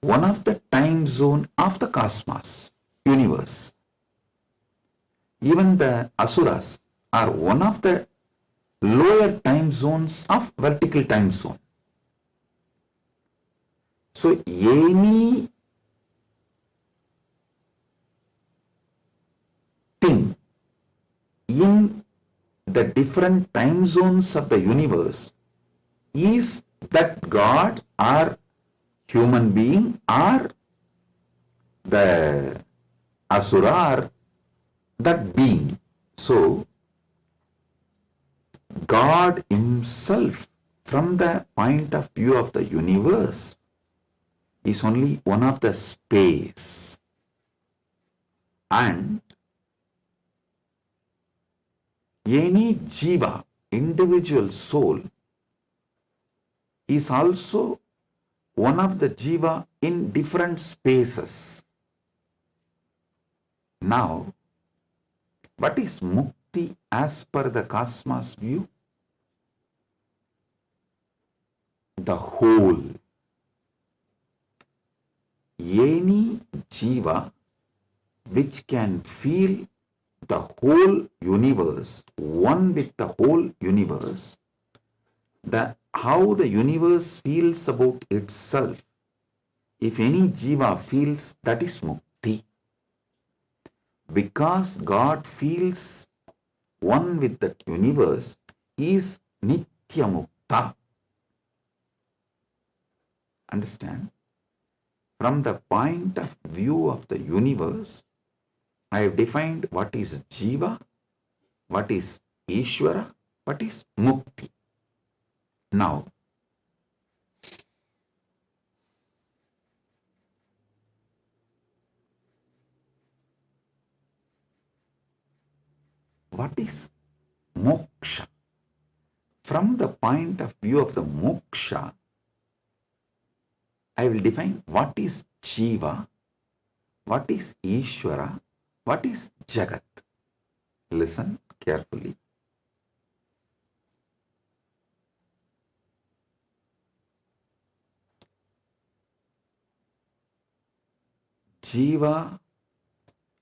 one of the time zone of the cosmos, universe. Even the asuras are one of the lower time zones of vertical time zone. So any thing in the different time zones of the universe is that God or human being or the asura or that being. So God himself, from the point of view of the universe, is only one of the space. And any Jiva, individual soul, is also one of the Jiva in different spaces. Now, what is Mukti as per the cosmos view? The whole. Any Jiva which can feel the whole universe, one with the whole universe, how the universe feels about itself, if any Jiva feels, that is Mukti. Because God feels one with that universe, he is Nitya Mukta. Understand? From the point of view of the universe, I have defined what is Jiva, what is Ishwara, what is Mukti. Now, what is moksha? From the point of view of the moksha, I will define what is Jiva, what is Ishwara, what is Jagat. Listen carefully. Jiva,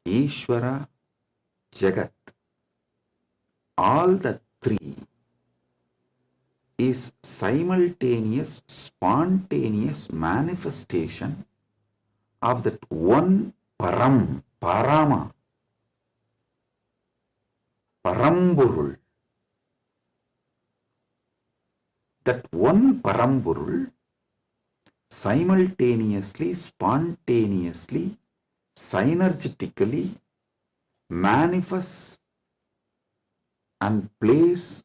Ishwara, Jagat, all the three is simultaneous, spontaneous manifestation of that one Param, Parama, Paramburul. That one Paramburul simultaneously, spontaneously, synergetically manifests and plays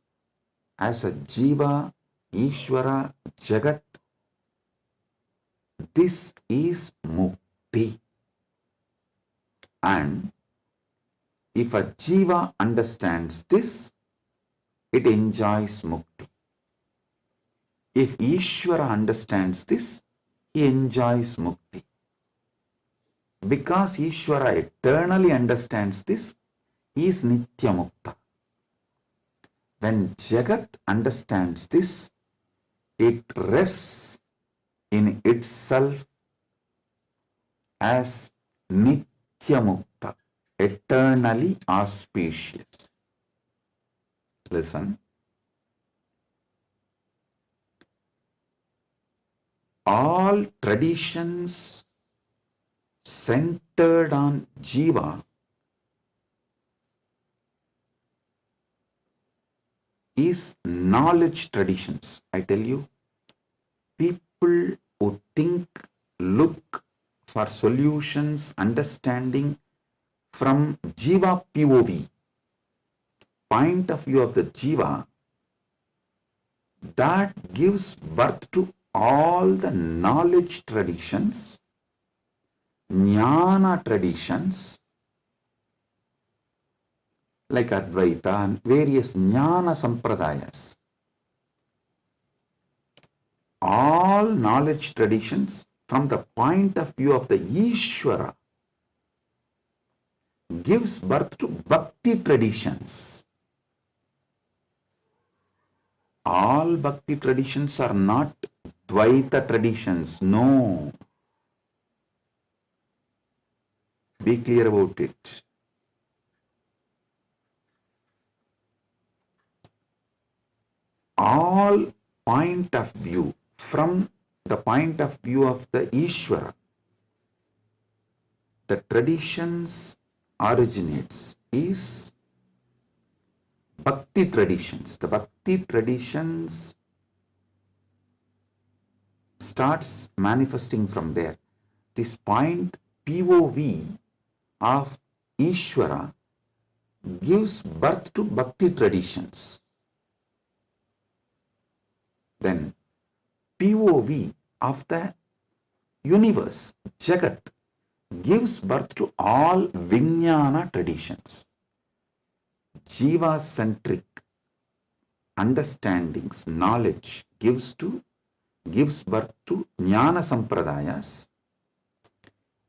as a Jiva, Ishwara, Jagat. This is Mukti. And if a Jiva understands this, it enjoys Mukti. If Ishwara understands this, he enjoys Mukti. Because Ishwara eternally understands this, he is Nitya Mukta. When Jagat understands this, it rests in itself as Nitya Mukta, eternally auspicious. Listen. All traditions centered on Jiva is knowledge traditions. I tell you, people who think, look for solutions, understanding from Jiva POV, point of view of the Jiva, that gives birth to all the knowledge traditions, jnana traditions, like Advaita and various jnana sampradayas. All knowledge traditions from the point of view of the Ishwara gives birth to bhakti traditions. All bhakti traditions are not Dvaita traditions. No. Be clear about it. All point of view from the point of view of the Ishwara, the traditions originates is bhakti traditions. The bhakti traditions starts manifesting from there. This point POV of Ishwara gives birth to bhakti traditions. Then POV of the universe, Jagat, gives birth to all Vijnana traditions. Jiva-centric understandings, knowledge gives birth to Jnana Sampradayas.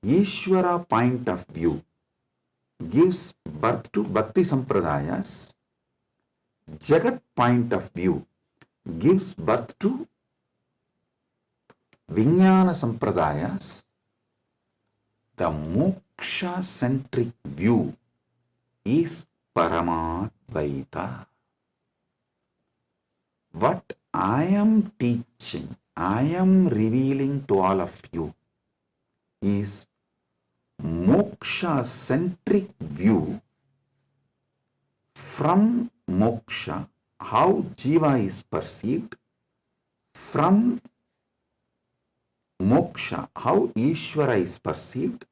Ishwara point of view gives birth to Bhakti Sampradayas. Jagat point of view gives birth to Vijnana Sampradayas. The moksha-centric view is Paramadvaita. What I am teaching, I am revealing to all of you is moksha-centric view. From moksha, how Jiva is perceived. From moksha, how Ishwara is perceived.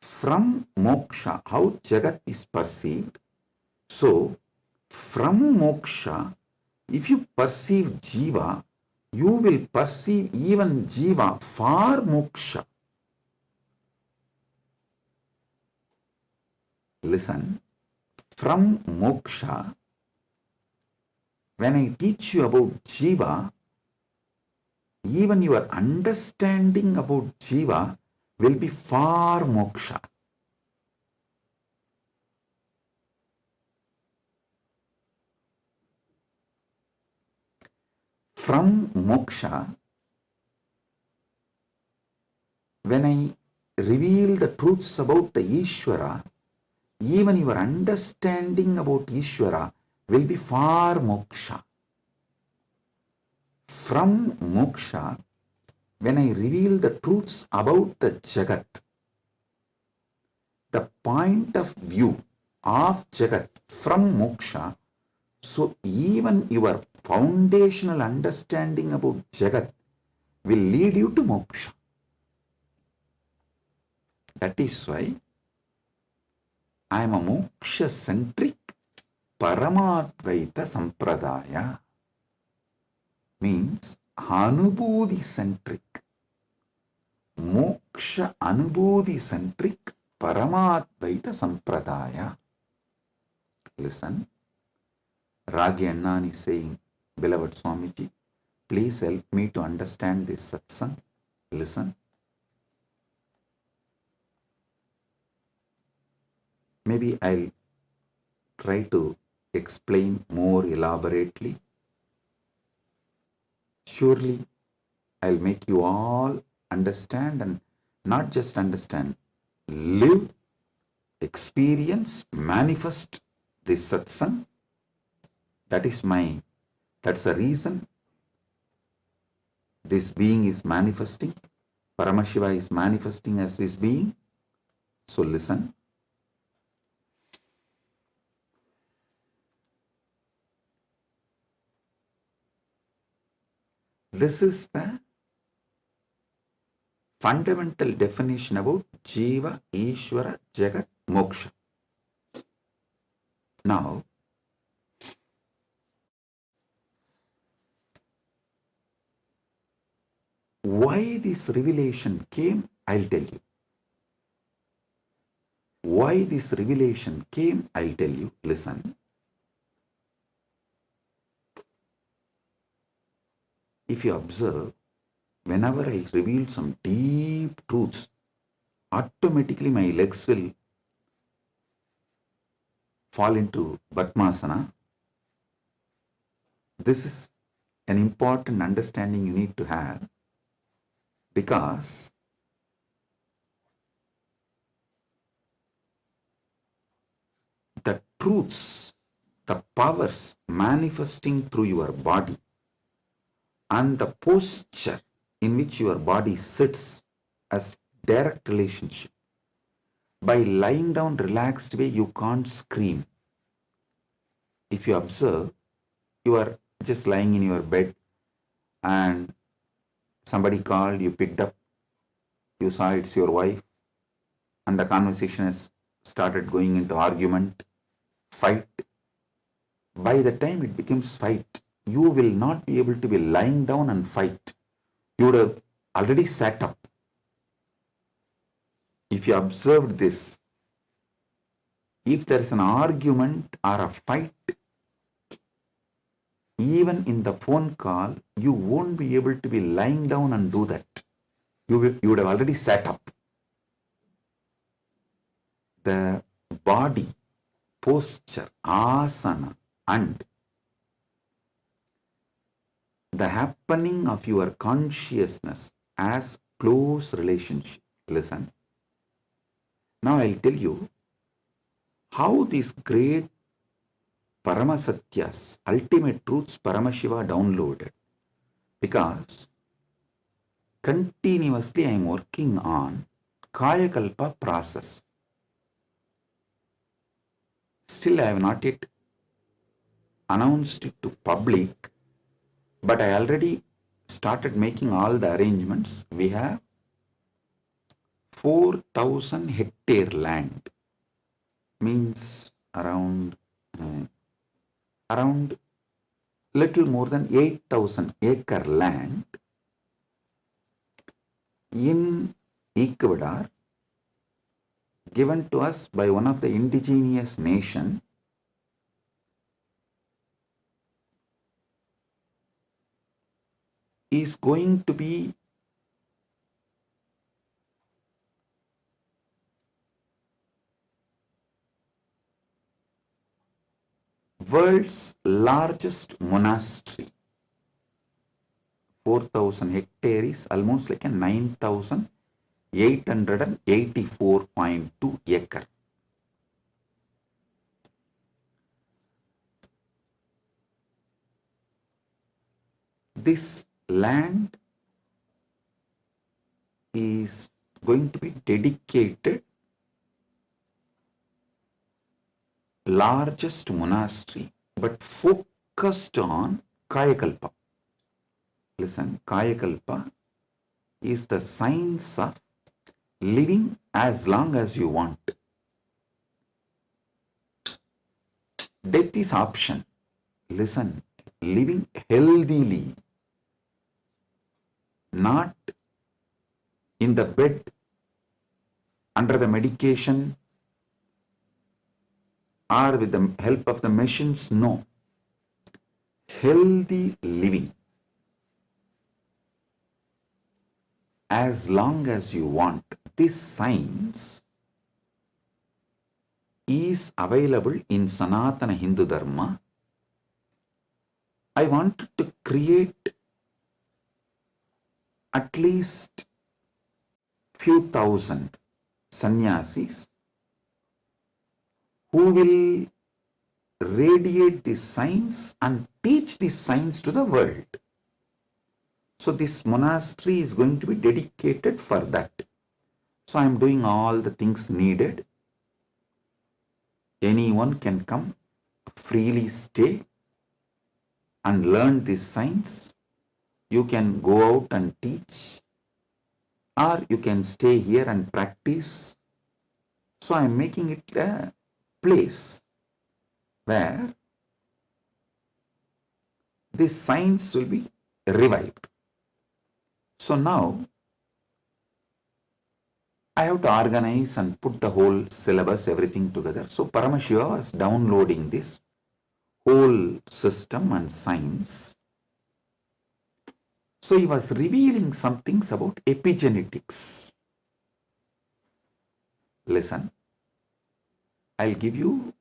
From moksha, how Jagat is perceived. So, from moksha, if you perceive Jiva, you will perceive even Jiva for moksha. Listen, from moksha, when I teach you about Jiva, even your understanding about Jiva will be for moksha. From moksha, when I reveal the truths about the Ishwara, even your understanding about Ishwara will be for moksha. From moksha, when I reveal the truths about the Jagat, the point of view of Jagat from moksha, so even your foundational understanding about Jagat will lead you to moksha. That is why I am a moksha-centric Paramadvaita Sampradaya. Means Anubodhi-centric, moksha Anubodhi-centric Paramadvaita Sampradaya. Listen, Ragi Annan is saying, beloved Swamiji, please help me to understand this satsang. Listen. Maybe I'll try to explain more elaborately. Surely I'll make you all understand, and not just understand, live, experience, manifest this satsang. That's the reason this being is manifesting. Paramashiva is manifesting as this being. So listen. This is the fundamental definition about Jiva, Ishwara, Jagat, Moksha. Now, why this revelation came, I'll tell you. Why this revelation came, I'll tell you. Listen. If you observe, whenever I reveal some deep truths, automatically my legs will fall into Padmasana. This is an important understanding you need to have, because the truths, the powers manifesting through your body, and the posture in which your body sits as direct relationship. By lying down relaxed way, you can't scream. If you observe, you are just lying in your bed and somebody called, you picked up, you saw it's your wife, and the conversation has started going into argument, fight. By the time it becomes fight, you will not be able to be lying down and fight. You would have already sat up. if you observed this, if there is an argument or a fight, even in the phone call, you won't be able to be lying down and do that. You would have already sat up. The body, posture, asana, and the happening of your consciousness as close relationship. Listen. Now I'll tell you how these great Paramasatyas, ultimate truths Paramashiva downloaded. Because continuously I am working on Kayakalpa process. Still I have not yet announced it to public, but I already started making all the arrangements. We have 4,000 hectare land, means around little more than 8,000 acre land in Ecuador, given to us by one of the indigenous nation, is going to be world's largest monastery. 4,000 hectares is almost like a 9,884.2 acre. This land is going to be dedicated largest monastery, but focused on Kayakalpa. Listen, Kayakalpa is the science of living as long as you want. Death is option. Listen, living healthily, not in the bed, under the medication, or with the help of the machines. No. Healthy living as long as you want. This science is available in Sanatana Hindu Dharma. I wanted to create at least few thousand sannyasis who will radiate this science and teach this science to the world. So this monastery is going to be dedicated for that. So I am doing all the things needed. Anyone can come, freely stay and learn this science. You can go out and teach, or you can stay here and practice. So I am making it a place where this science will be revived. So now I have to organize and put the whole syllabus, everything together. So Paramashiva was downloading this whole system and science. So he was revealing some things about epigenetics. Listen, I'll give you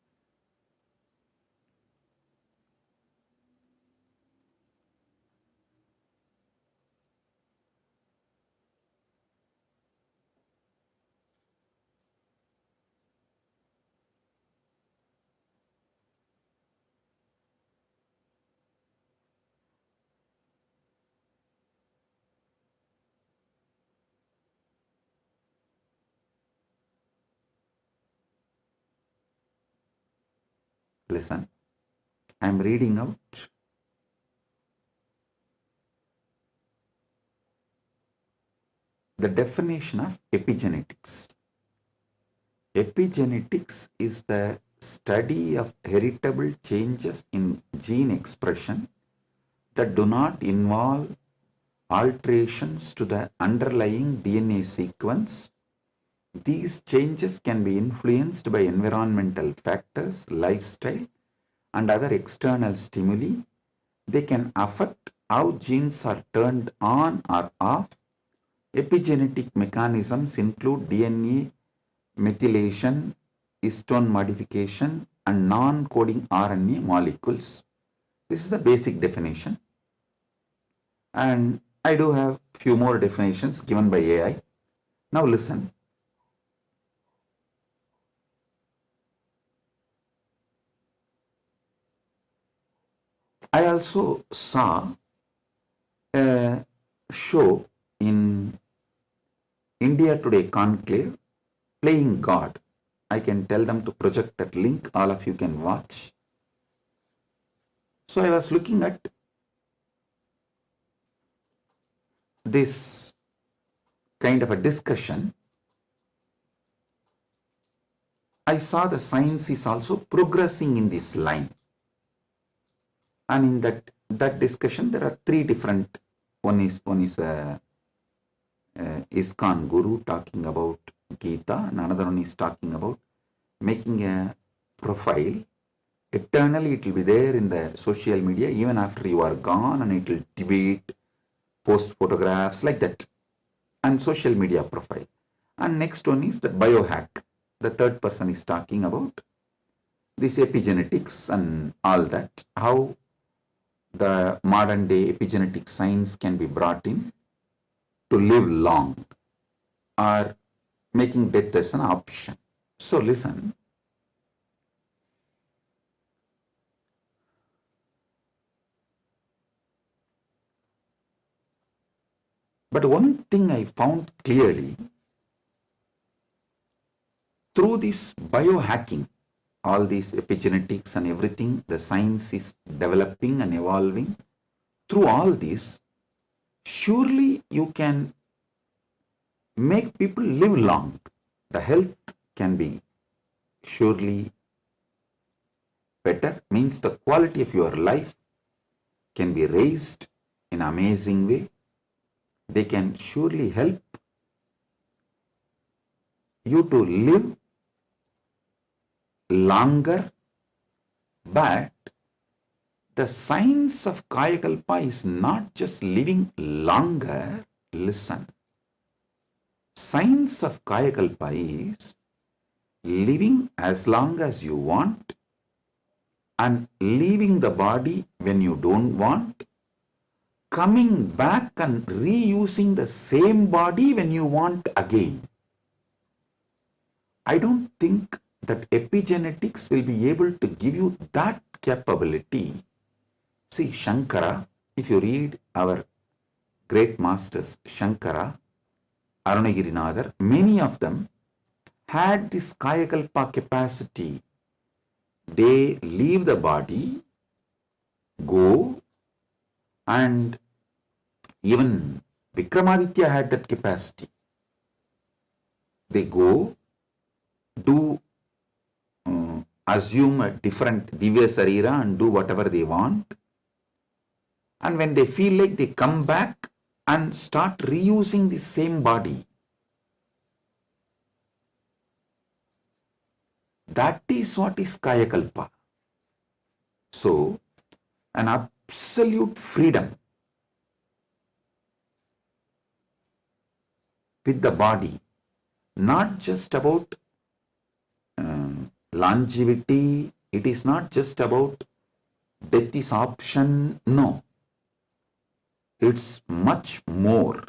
listen, I am reading out the definition of epigenetics. Epigenetics is the study of heritable changes in gene expression that do not involve alterations to the underlying DNA sequence These changes can be influenced by environmental factors, lifestyle, and other external stimuli. They can affect how genes are turned on or off. Epigenetic mechanisms include DNA methylation, histone modification, and non-coding RNA molecules. This is the basic definition. And I do have few more definitions given by AI. Now listen. I also saw a show in India Today Conclave, Playing God. I can tell them to project that link. All of you can watch. So I was looking at this kind of a discussion. I saw the science is also progressing in this line. And in that discussion, there are three different. One is ISKCON Guru talking about Gita, and another one is talking about making a profile. Eternally, it will be there in the social media even after you are gone, and it will tweet, post photographs like that, and social media profile. And next one is the biohack. The third person is talking about this epigenetics and all that, how the modern day epigenetic science can be brought in to live long or making death as an option. So listen. But one thing I found clearly through this biohacking, all these epigenetics and everything, the science is developing and evolving. Through all this, surely you can make people live long. The health can be surely better, means the quality of your life can be raised in an amazing way. They can surely help you to live longer, but the science of Kayakalpa is not just living longer. Listen, science of Kayakalpa is living as long as you want and leaving the body when you don't want, coming back and reusing the same body when you want again. I don't think that epigenetics will be able to give you that capability. See, Shankara, if you read our great masters, Shankara, Arunagirinadar, many of them had this Kayakalpa capacity. They leave the body, go, and even Vikramaditya had that capacity. They go, do assume a different Divya Sarira and do whatever they want. And when they feel like, they come back and start reusing the same body. That is what is Kayakalpa. So, an absolute freedom with the body, not just about longevity, it is not just about death is option, no. It's much more.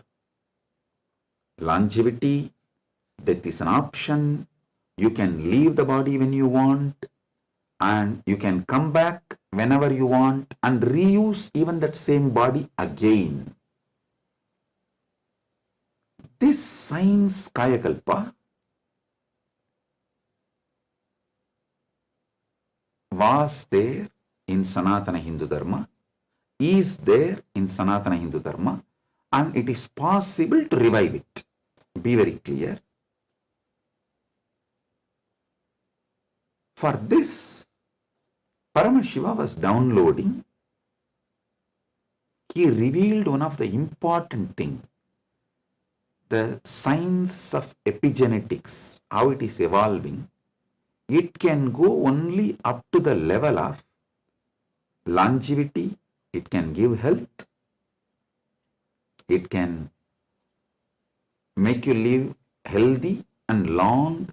Longevity, death is an option, you can leave the body when you want, and you can come back whenever you want and reuse even that same body again. This science Kayakalpa was there in Sanatana Hindu Dharma, is there in Sanatana Hindu Dharma, and it is possible to revive it. Be very clear. For this, Paramashiva was downloading. He revealed one of the important things. the science of epigenetics, how it is evolving, it can go only up to the level of longevity. It can give health. It can make you live healthy and long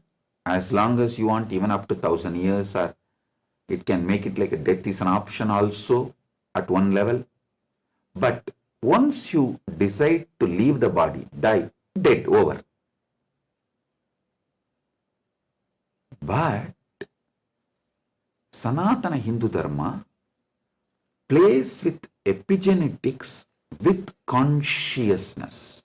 as you want, even up to 1,000 years, or it can make it like a death is an option also at one level. But once you decide to leave the body, die, dead, over. But Sanatana Hindu Dharma plays with epigenetics with consciousness.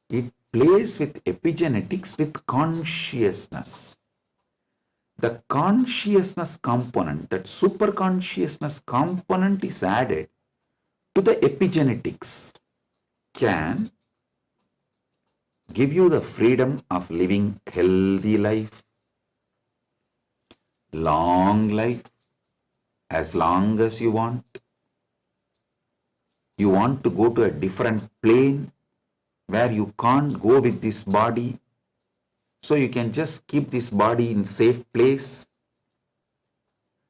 It plays with epigenetics with consciousness. The consciousness component, that superconsciousness component is added to the epigenetics, can give you the freedom of living healthy life, long life, as long as you want. You want to go to a different plane where you can't go with this body, so you can just keep this body in safe place.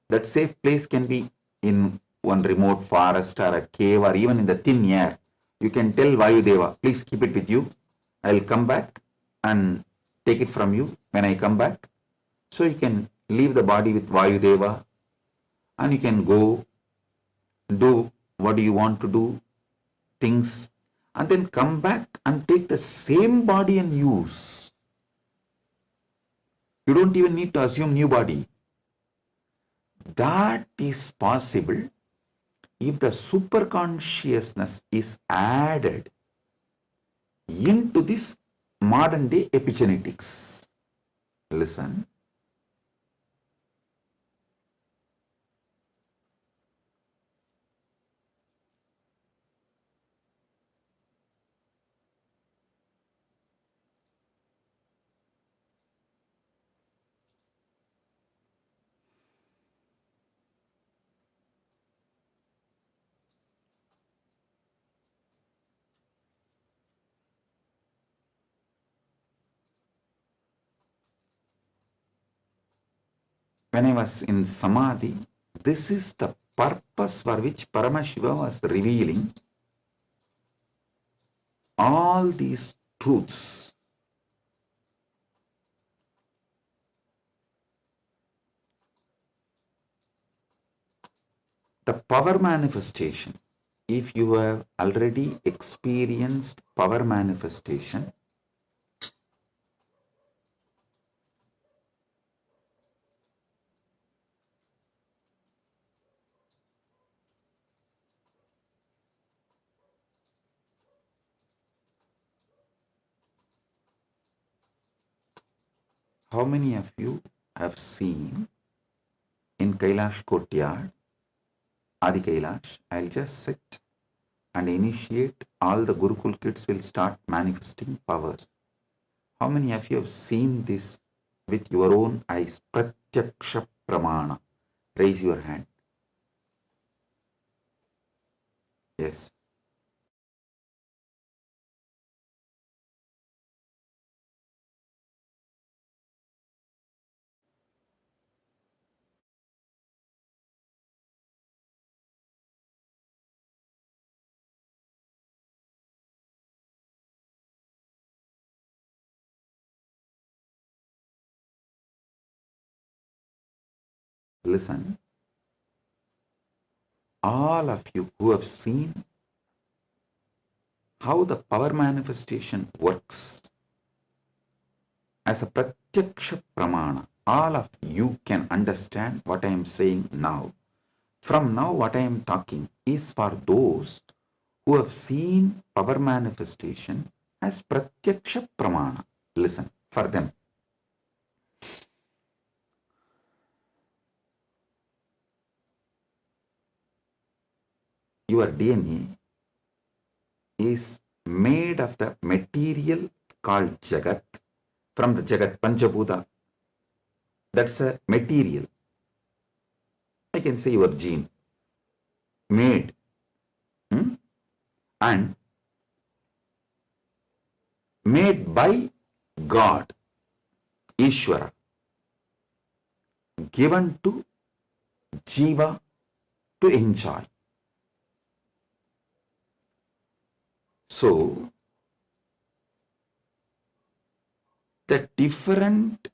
That safe place can be in one remote forest or a cave or even in the thin air. You can tell Vayudeva, please keep it with you. I'll come back and take it from you when I come back. So you can leave the body with Vayudeva and you can go do what do you want to do, things, and then come back and take the same body and use. You don't even need to assume new body. That is possible if the superconsciousness is added into this modern day epigenetics. Listen. When I was in Samadhi, this is the purpose for which Paramashiva was revealing all these truths. The power manifestation, if you have already experienced power manifestation, how many of you have seen in Kailash Courtyard, Adi Kailash, I'll just sit and initiate, all the Gurukul kids will start manifesting powers. How many of you have seen this with your own eyes? Pratyaksha Pramana. Raise your hand. Yes. Listen. All of you who have seen how the power manifestation works as a pratyaksha pramana, all of you can understand what I am saying now. From now, what I am talking is for those who have seen power manifestation as pratyaksha pramana. Listen, for them. Your DNA is made of the material called Jagat, from the Jagat, Panchabhuta. That's a material. I can say your gene, made. And made by God, Ishwara, given to Jiva to enjoy. So, the different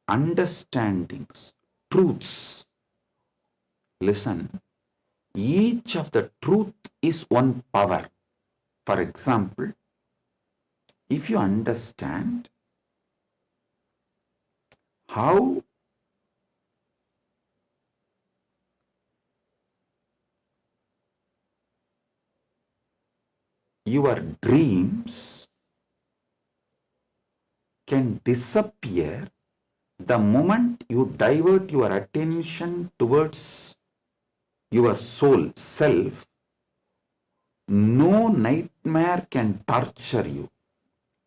understandings, truths, listen, each of the truth is one power. For example, if you understand how your dreams can disappear the moment you divert your attention towards your soul, self, no nightmare can torture you.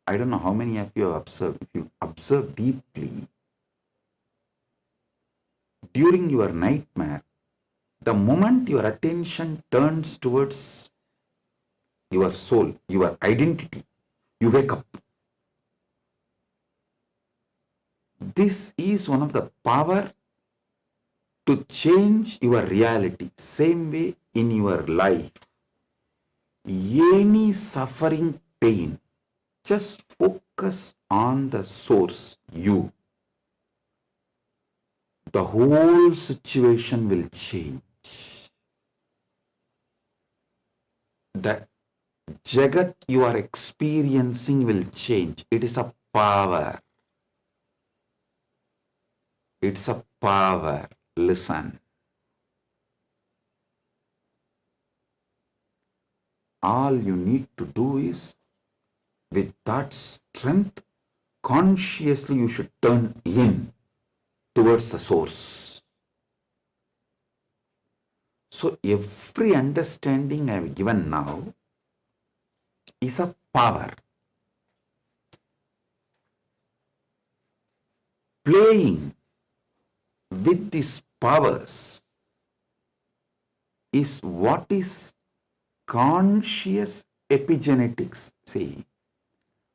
I don't know how many of you have observed. If you observe deeply, during your nightmare, the moment your attention turns towards your soul, your identity, you wake up. This is one of the power to change your reality. Same way in your life, any suffering, pain, just focus on the source, you. The whole situation will change. The Jagat you are experiencing will change. It is a power. It's a power. Listen. All you need to do is, with that strength, consciously you should turn in towards the source. So every understanding I have given now is a power. Playing with these powers is what is conscious epigenetics. See,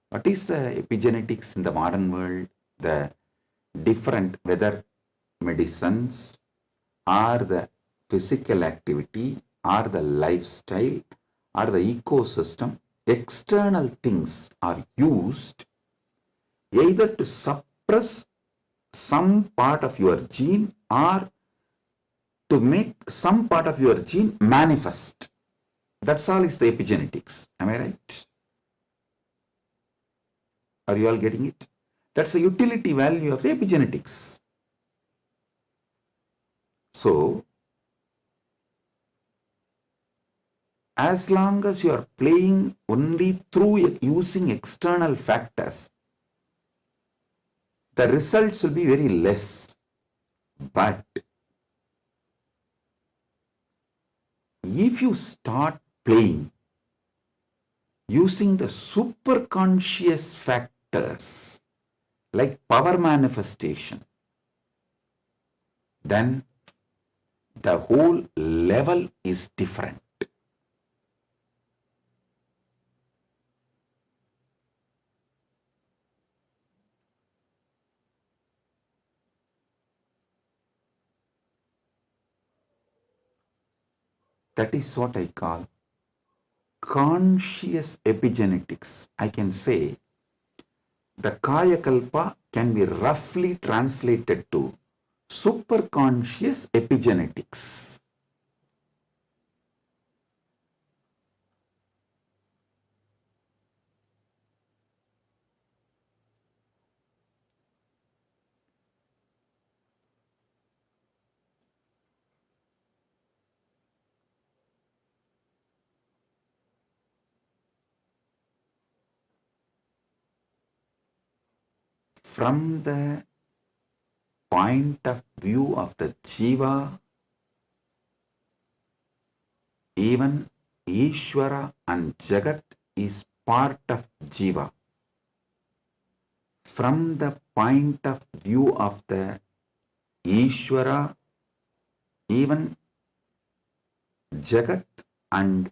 what is the epigenetics in the modern world? The different, whether medicines or the physical activity or the lifestyle or the ecosystem, external things are used either to suppress some part of your gene or to make some part of your gene manifest. That's all is the epigenetics. Am I right? Are you all getting it? That's the utility value of the epigenetics. So, as long as you are playing only through using external factors, the results will be very less. But if you start playing using the superconscious factors like power manifestation, then the whole level is different. That is what I call conscious epigenetics. I can say the Kaya Kalpa can be roughly translated to superconscious epigenetics. From the point of view of the Jiva, even Ishwara and Jagat is part of Jiva. From the point of view of the Ishwara, even Jagat and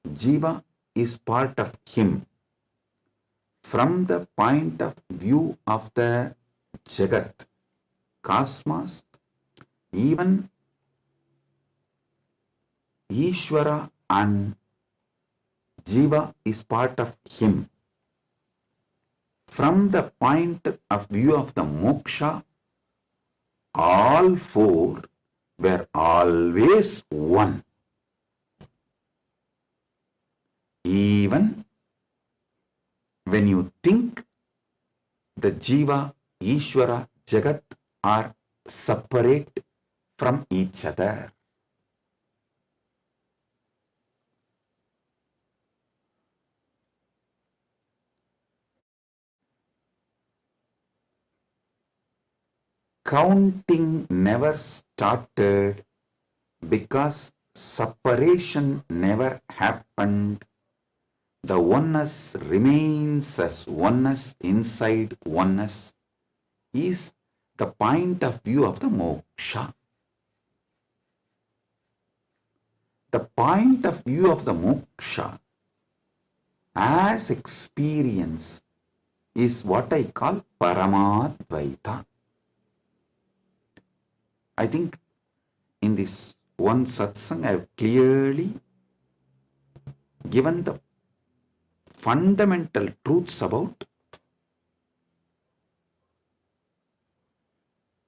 Jiva is part of him. from the point of view of the Jagat, cosmos, even Ishwara and Jiva is part of him. From the point of view of the moksha, all four were always one. Even when you think the Jiva, Ishwara, Jagat are separate from each other. Counting never started because separation never happened. The oneness remains as oneness inside oneness is the point of view of the moksha. The point of view of the moksha as experience is what I call Paramadvaita. I think in this one satsang I have clearly given the fundamental truths about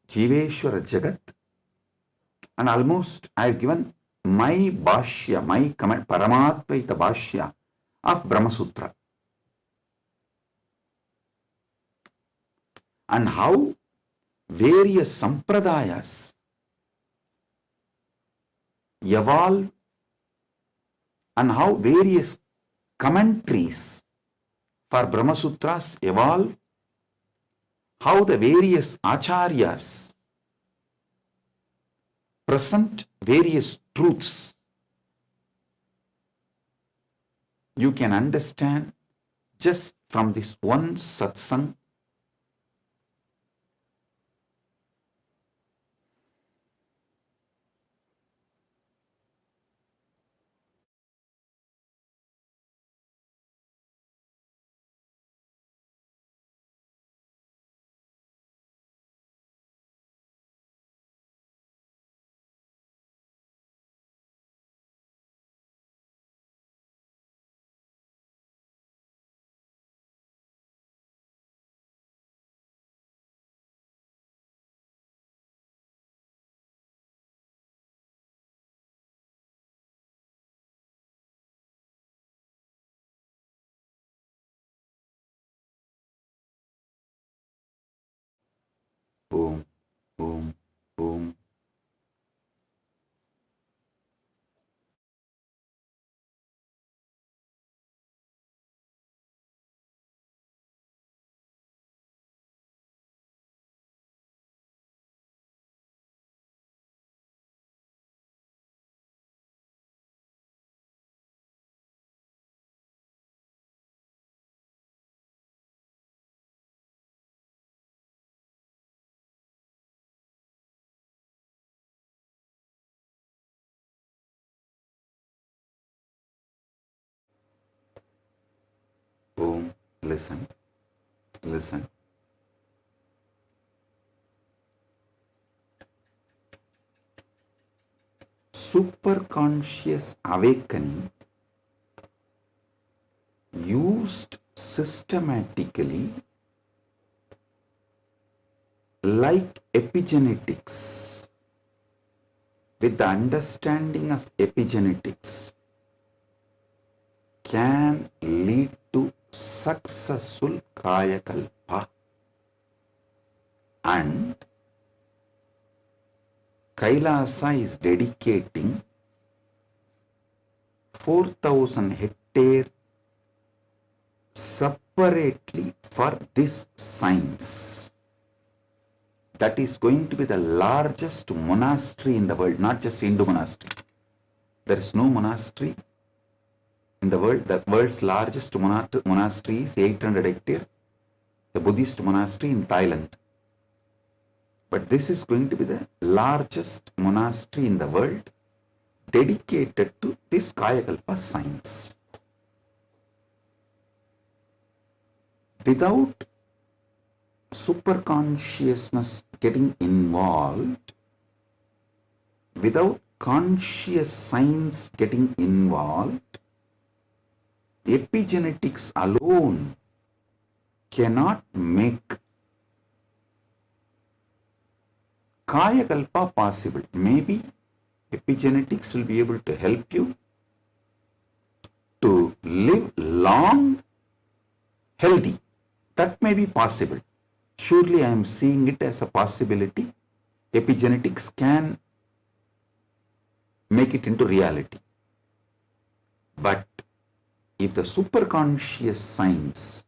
Jiveshwara Jagat, and almost I have given my bhashya, my comment, Paramadvaita bhashya of Brahma Sutra, and how various sampradayas evolve and how various commentaries for Brahma Sutras evolve, how the various acharyas present various truths. You can understand just from this one satsang. Boom, boom, boom. Boom. Listen, listen. Superconscious awakening used systematically like epigenetics. With the understanding of epigenetics can lead to successful kaya kalpa, and Kailasa is dedicating 4,000 hectare separately for this science. That is going to be the largest monastery in the world, not just Hindu monastery. There is no monastery in the world. The world's largest monastery is 800 hectare, the Buddhist monastery in Thailand. But this is going to be the largest monastery in the world dedicated to this Kayakalpa science. Without superconsciousness getting involved, without conscious signs getting involved, epigenetics alone cannot make Kaya Kalpa possible. Maybe epigenetics will be able to help you to live long, healthy. That may be possible. Surely I am seeing it as a possibility. Epigenetics can make it into reality. But if the superconscious signs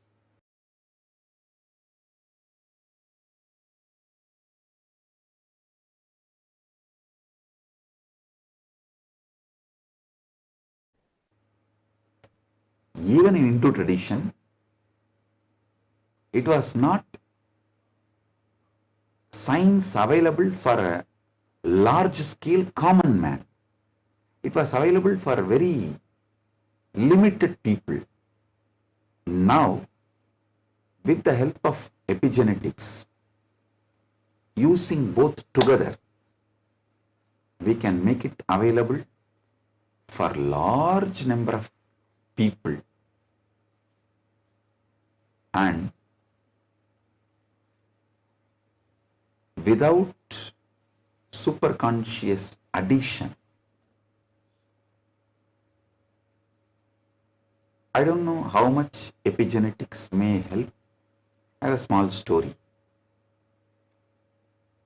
even in Hindu tradition, it was not science available for a large scale common man. It was available for very limited people. Now, with the help of epigenetics, using both together, we can make it available for large number of people. And without superconscious addition, I don't know how much epigenetics may help. I have a small story.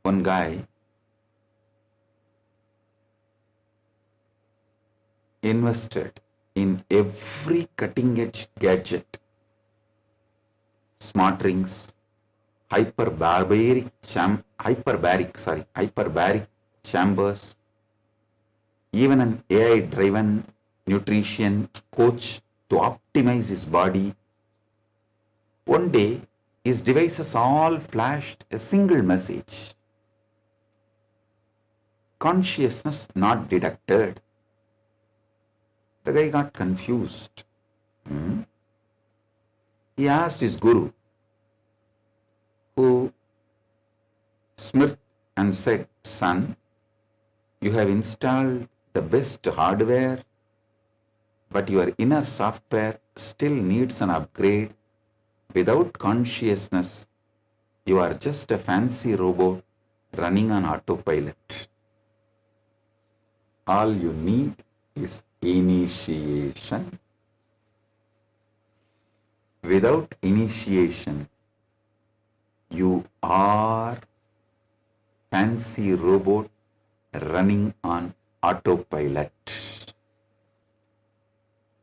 One guy invested in every cutting edge gadget, smart rings, hyperbaric chambers, even an AI driven nutrition coach to optimize his body. One day, his devices all flashed a single message: consciousness not detected. The guy got confused. He asked his guru, who smirked and said, "Son, you have installed the best hardware, but your inner software still needs an upgrade. Without consciousness, you are just a fancy robot running on autopilot. All you need is initiation. Without initiation, you are fancy robot running on autopilot."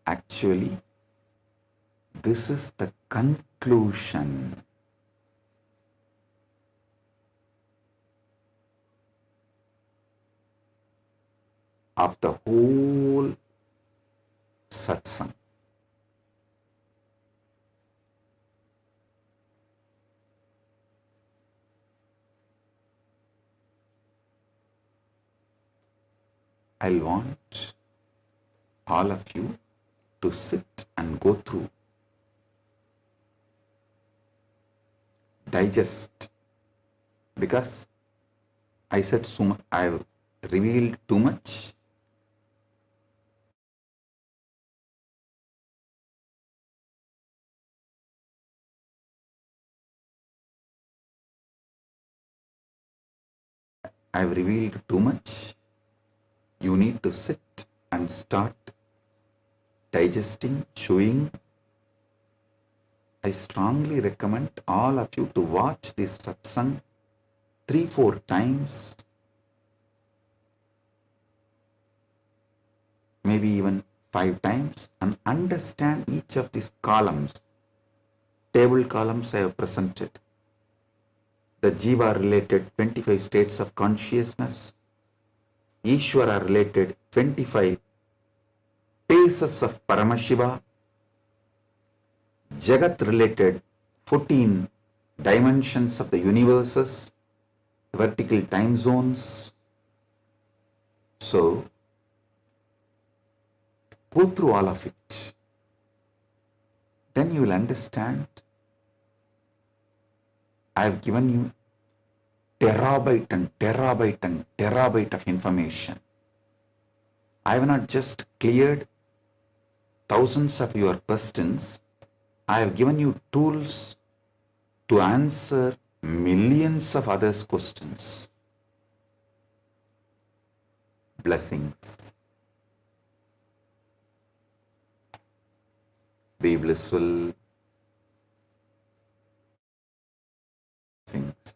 Actually, this is the conclusion of the whole satsang. I'll want all of you to sit and go through, digest, because I said so much, I've revealed too much. I've revealed too much. You need to sit and start digesting, chewing. I strongly recommend all of you to watch this satsang 3-4 times, maybe even 5 times, and understand each of these columns. Table columns I have presented. The Jiva related 25 states of consciousness, Ishwara related 25 paces of Paramashiva, Jagat related 14 dimensions of the universes, vertical time zones. So, go through all of it. Then you will understand I have given you terabyte and terabyte and terabyte of information. I have not just cleared thousands of your questions. I have given you tools to answer millions of others' questions. Blessings. Be blissful. Blessings.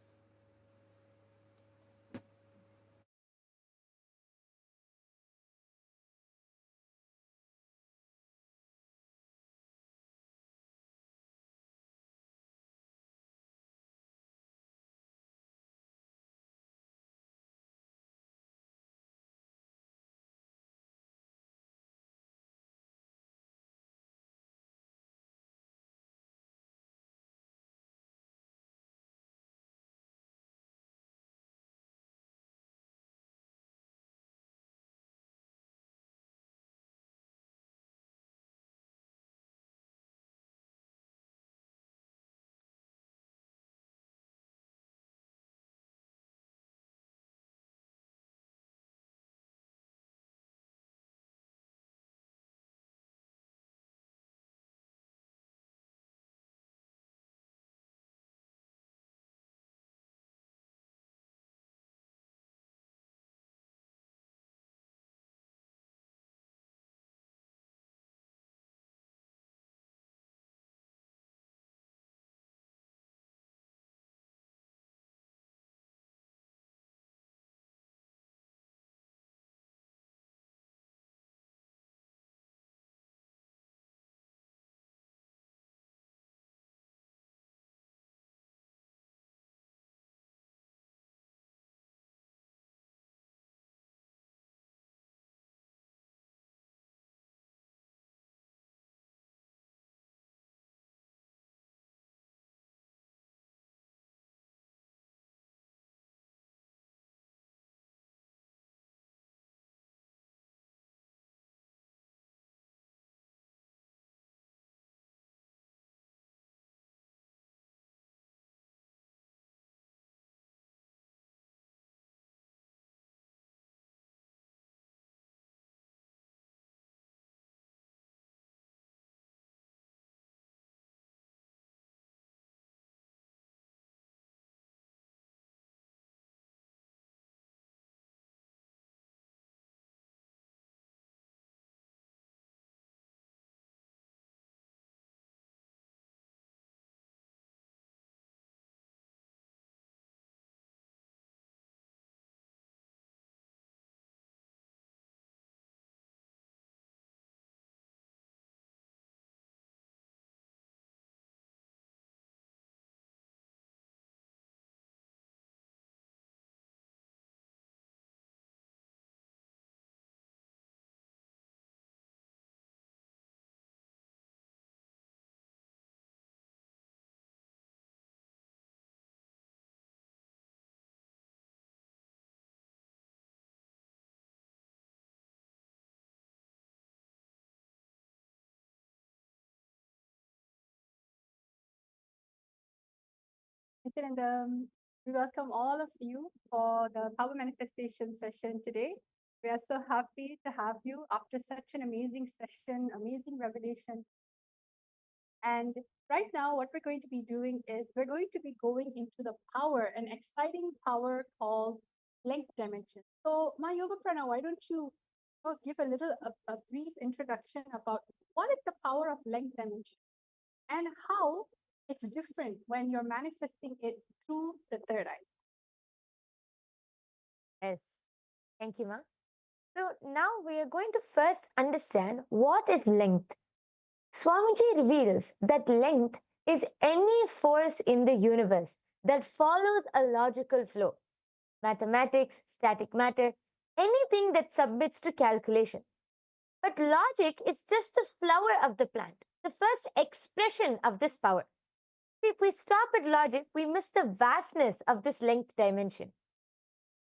And we welcome all of you for the Power Manifestation session today. We are so happy to have you after such an amazing session, amazing revelation. And right now, what we're going to be doing is we're going to be going into the power, an exciting power called length dimension. So, my Yoga Prana, why don't you give a brief introduction about what is the power of length dimension and how it's different when you're manifesting it through the third eye. Yes. Thank you, Ma. So now we are going to first understand what is length. Swamiji reveals that length is any force in the universe that follows a logical flow. Mathematics, static matter, anything that submits to calculation. But logic is just the flower of the plant, the first expression of this power. If we stop at logic, we miss the vastness of this length dimension.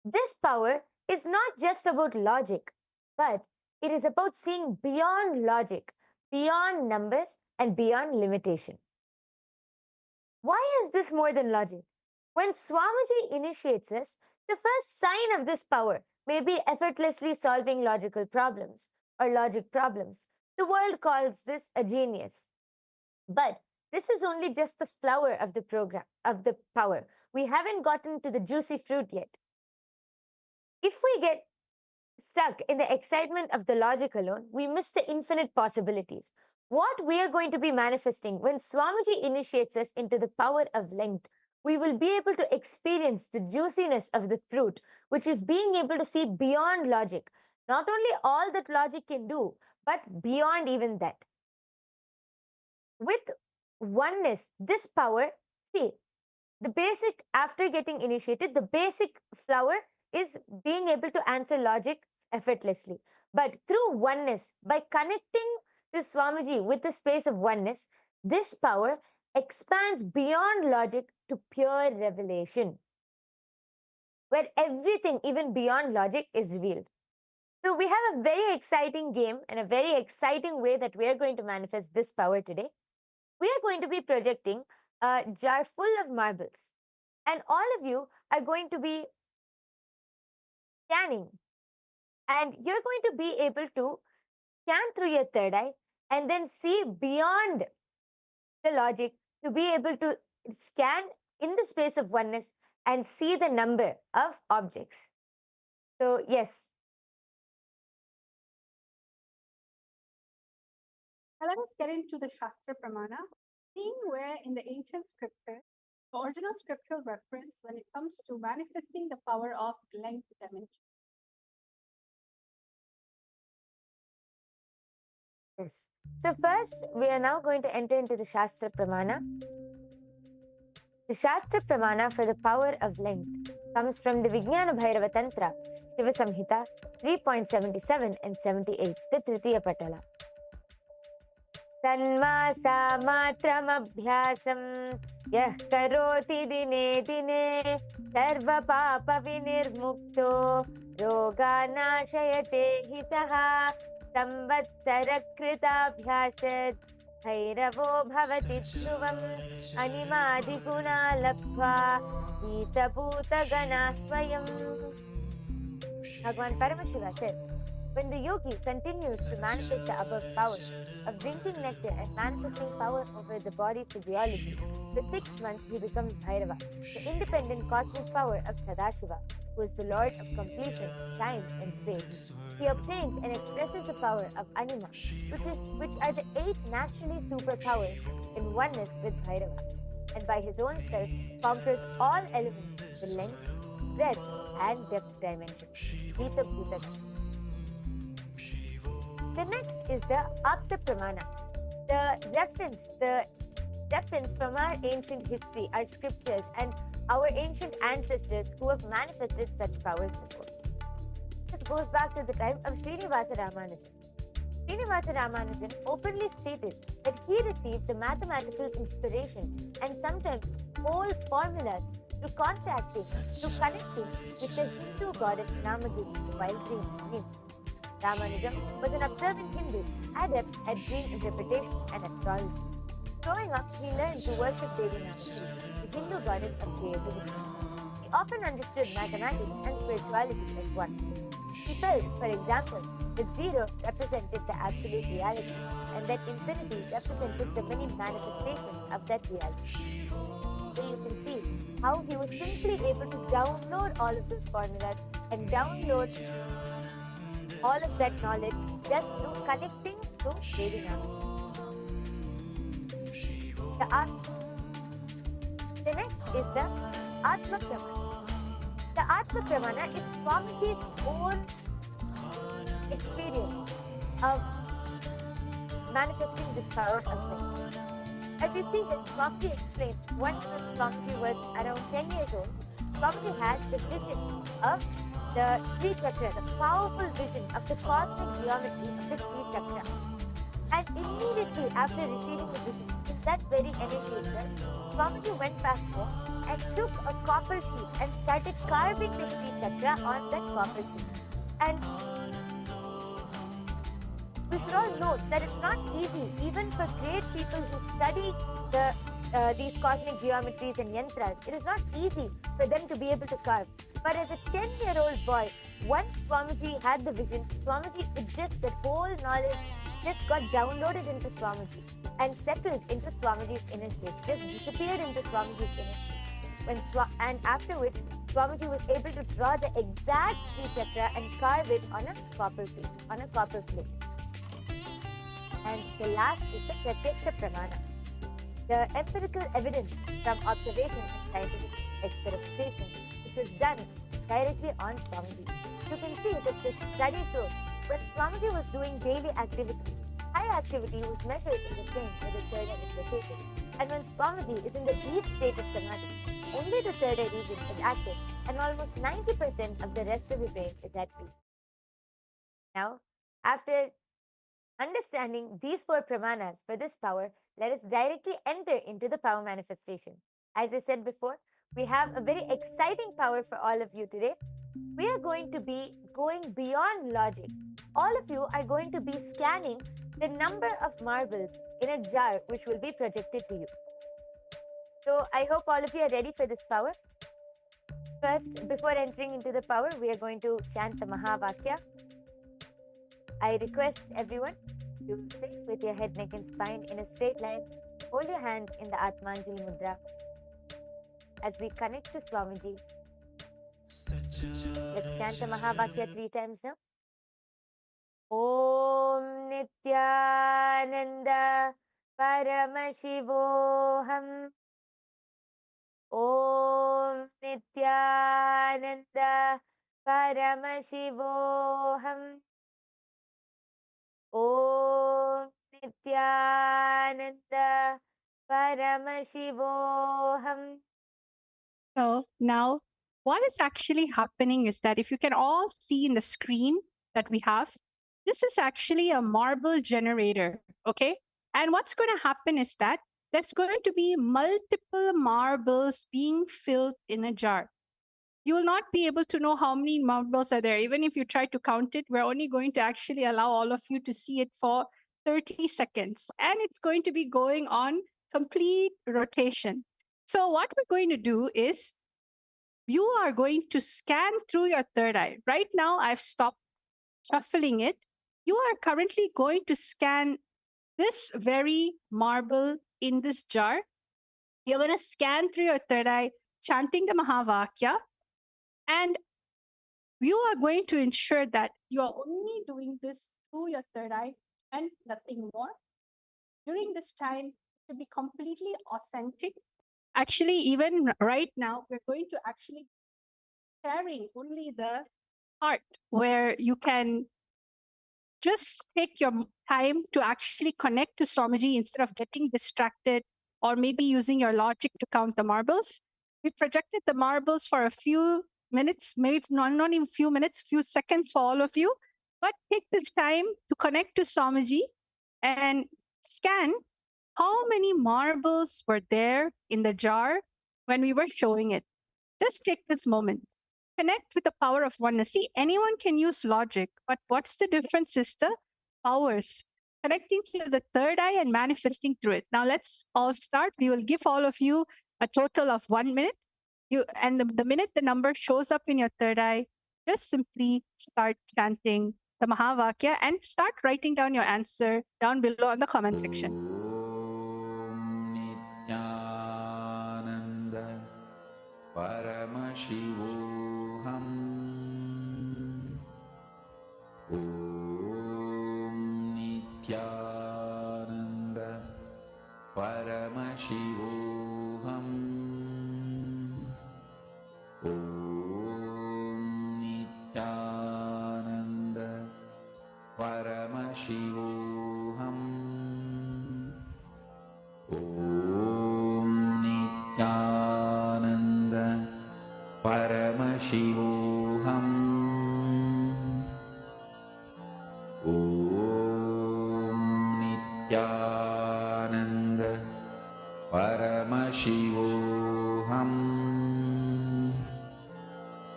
This power is not just about logic, but it is about seeing beyond logic, beyond numbers, and beyond limitation. Why is this more than logic? When Swamiji initiates us, the first sign of this power may be effortlessly solving logical problems or logic problems. The world calls this a genius. But this is only just the flower of the program, of the power. We haven't gotten to the juicy fruit yet. If we get stuck in the excitement of the logic alone, we miss the infinite possibilities. What we are going to be manifesting when Swamiji initiates us into the power of length, we will be able to experience the juiciness of the fruit, which is being able to see beyond logic. Not only all that logic can do, but beyond even that. With oneness, this power, see, the basic, after getting initiated, the basic flower is being able to answer logic effortlessly. But through oneness, by connecting to Swamiji with the space of oneness, this power expands beyond logic to pure revelation, where everything, even beyond logic, is revealed. So we have a very exciting game and a very exciting way that we are going to manifest this power today. We are going to be projecting a jar full of marbles, and all of you are going to be scanning, and you're going to be able to scan through your third eye and then see beyond the logic, to be able to scan in the space of oneness and see the number of objects. So yes. Now let us get into the Shastra Pramana, seeing where in the ancient scripture, the original scriptural reference when it comes to manifesting the power of length dimension. Yes. So first, we are now going to enter into the Shastra Pramana. The Shastra Pramana for the power of length comes from the Vijnana Bhairava Tantra, Shiva Samhita 3.77 and 78, the Tritiya Patala. Tanmasa matramabhyasam yah karoti dine dine sarva papa vinirmukto roga nashayate hitaha संवत्सरकृताभ्यासत् भैरवो भवति ध्रुवम् अनिमादिगुणा लब्ध्वा नीतभूतगणा स्वयम्. Bhagavan Paramashivam says, when the yogi continues to manifest the above powers of drinking nectar and manifesting power over the body physiology, for 6 months he becomes Bhairava, the independent cosmic power of Sadashiva, who is the Lord of completion, time and space. He obtains and expresses the power of Anima, which are the 8 naturally superpowers in oneness with Bhairava, and by his own self conquers all elements, the length, breadth and depth dimensions. Vita Bhutaka. The next is the Apta Pramana. The reference from our ancient history, our scriptures, and our ancient ancestors who have manifested such powers before. This goes back to the time of Srinivasa Ramanujan. Srinivasa Ramanujan openly stated that he received the mathematical inspiration and sometimes whole formulas through connecting with the Hindu goddess Namadevi while dreaming. Ramanujam was an observant Hindu, adept at dream interpretation and astrology. Growing up, he learned to worship Devi Namadevi, the Hindu goddess of creativity. He often understood mathematics and spirituality as one. He felt, for example, that zero represented the absolute reality and that infinity represented the many manifestations of that reality. So you can see how he was simply able to download all of those formulas and download all of that knowledge just through connecting to Devi Namadevi. The next is the Atma Pramana. The Atma Pramana is Swamiji's own experience of manifesting this power of length. As you see that Swamiji explained, once Swamiji was around 10 years old, Swamiji had the vision of the Sri Chakra, the powerful vision of the cosmic geometry of the Sri Chakra. And immediately after receiving the vision, in that very energy itself, Swamiji went back home and took a copper sheet and started carving the Sri Chakra on that copper sheet. And you should all know that it's not easy, even for great people who study these cosmic geometries and yantras. It is not easy for them to be able to carve. But as a 10-year-old boy, once Swamiji had the vision, Swamiji, that whole knowledge just got downloaded into Swamiji and settled into Swamiji's inner space, just disappeared into Swamiji's inner space. And after which, Swamiji was able to draw the exact Sri Chakra and carve it on a copper plate. And the last is the Pratyaksha Pramana, the empirical evidence from observation and scientific experimentation, which was done directly on Swamiji. You can see that this study shows when Swamiji was doing daily activity, high activity was measured in the same where the third eye is located. And when Swamiji is in the deep state of samadhi, only the third eye region is active and almost 90% of the rest of the brain is at peace. Now, after understanding these 4 pramanas for this power, let us directly enter into the power manifestation. As I said before, we have a very exciting power for all of you today. We are going to be going beyond logic. All of you are going to be scanning the number of marbles in a jar which will be projected to you. So I hope all of you are ready for this power. First, before entering into the power, we are going to chant the Mahavakya. I request everyone to sit with your head, neck and spine in a straight line. Hold your hands in the Atmanjali Mudra as we connect to Swamiji. Let's chant the Mahavakya 3 times now. Om Nityananda Paramashivoham. Om Nityananda Paramashivoham. Om Nityananda Paramashivoham. So now what is actually happening is that if you can all see in the screen that we have, this is actually a marble generator, okay? And what's going to happen is that there's going to be multiple marbles being filled in a jar. You will not be able to know how many marbles are there. Even if you try to count it, we're only going to actually allow all of you to see it for 30 seconds. And it's going to be going on complete rotation. So what we're going to do is you are going to scan through your third eye. Right now, I've stopped shuffling it. You are currently going to scan this very marble in this jar. You're going to scan through your third eye, chanting the Mahavakya. And you are going to ensure that you are only doing this through your third eye and nothing more. During this time, to be completely authentic. Actually, even right now, we're going to actually sharing only the part where you can just take your time to actually connect to Swamiji instead of getting distracted or maybe using your logic to count the marbles. We projected the marbles for a few minutes, maybe not even few minutes, few seconds for all of you. But take this time to connect to Swamiji and scan how many marbles were there in the jar when we were showing it. Just take this moment. Connect with the power of oneness. See, anyone can use logic, but what's the difference is the powers. Connecting to the third eye and manifesting through it. Now let's all start. We will give all of you a total of 1 minute. The minute the number shows up in your third eye, just simply start chanting the Mahavakya and start writing down your answer down below in the comment section. Paramashivoham. Om Nityananda Paramashivoham. Om Nityananda Paramashivoham. Om Nityananda Paramashivoham. Om Nityananda Paramashivoham.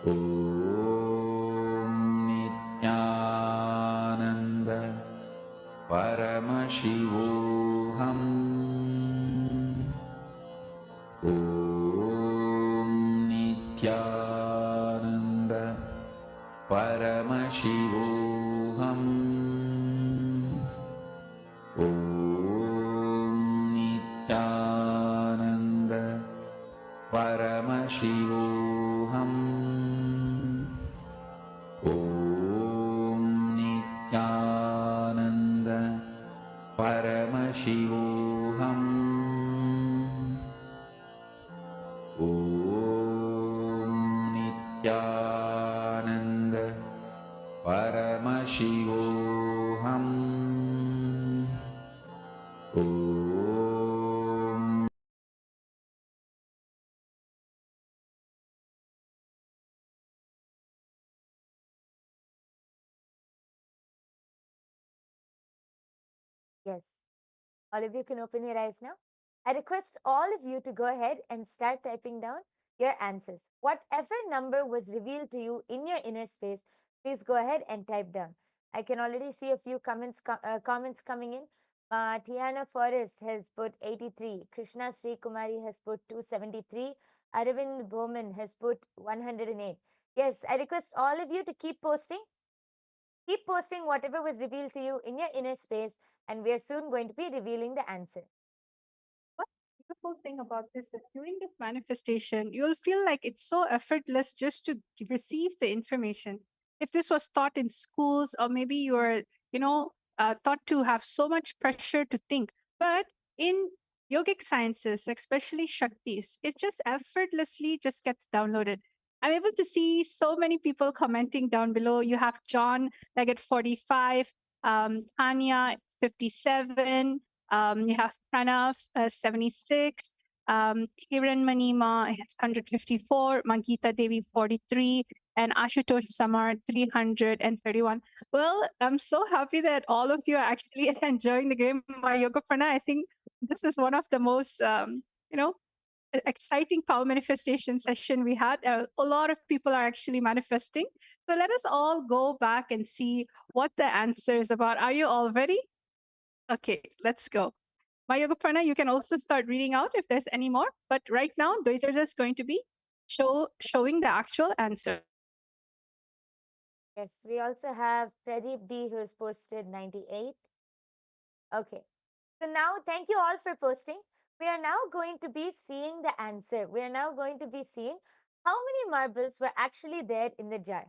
Om Nityananda परमशिवोऽहम् ॐ नित्यानन्द परमशिवोऽहम् ॐ नित्यानन्द परमशिवोऽहम् ॐ नित्यानन्द परमशिवोऽहम् ॐ नित्यानन्द परमशिवोऽहम् ॐ Yes. All of you can open your eyes now. I request all of you to go ahead and start typing down your answers. Whatever number was revealed to you in your inner space, please go ahead and type down. I can already see a few comments coming in. Tiana Forrest has put 83. Krishna Sri Kumari has put 273. Aravind Bowman has put 108. Yes, I request all of you to keep posting. Keep posting whatever was revealed to you in your inner space, and we are soon going to be revealing the answer. What beautiful thing about this is during this manifestation, you'll feel like it's so effortless just to receive the information. If this was taught in schools, or maybe you're, taught to have so much pressure to think, but in yogic sciences, especially Shaktis, it just effortlessly just gets downloaded. I'm able to see so many people commenting down below. You have John like at 45, Tanya 57, you have Pranav 76, Hiran Manima has 154, Mangita Devi 43, and Ashutosh Samar 331. Well, I'm so happy that all of you are actually enjoying the game by Yoga Prana. I think this is one of the most, exciting power manifestation session we had. A lot of people are actually manifesting. So let us all go back and see what the answer is about. Are you all ready? Okay, let's go. My Yoga Prana, you can also start reading out if there's any more. But right now, Dwaiter is going to be showing the actual answer. Yes, we also have Pradeep D who has posted 98. Okay. So now, thank you all for posting. We are now going to be seeing the answer. We are now going to be seeing how many marbles were actually there in the jar.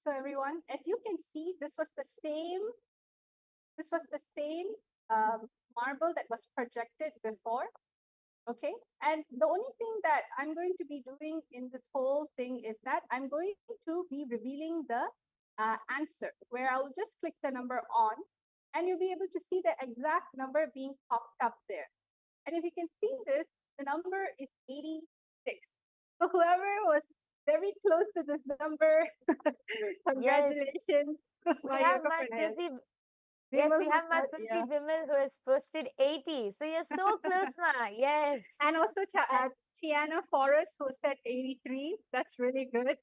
So everyone, as you can see, this was the same marble that was projected before. Okay, and the only thing that I'm going to be doing in this whole thing is that I'm going to be revealing the answer, where I will just click the number on, and you'll be able to see the exact number being popped up there. And if you can see this, the number is 86. So whoever was very close to this number, congratulations. We have Masrusi. Yes, we have Masrusi Vimal who has posted 80. So you're so close, Ma. Yes. And also Tiana Forrest who said 83. That's really good.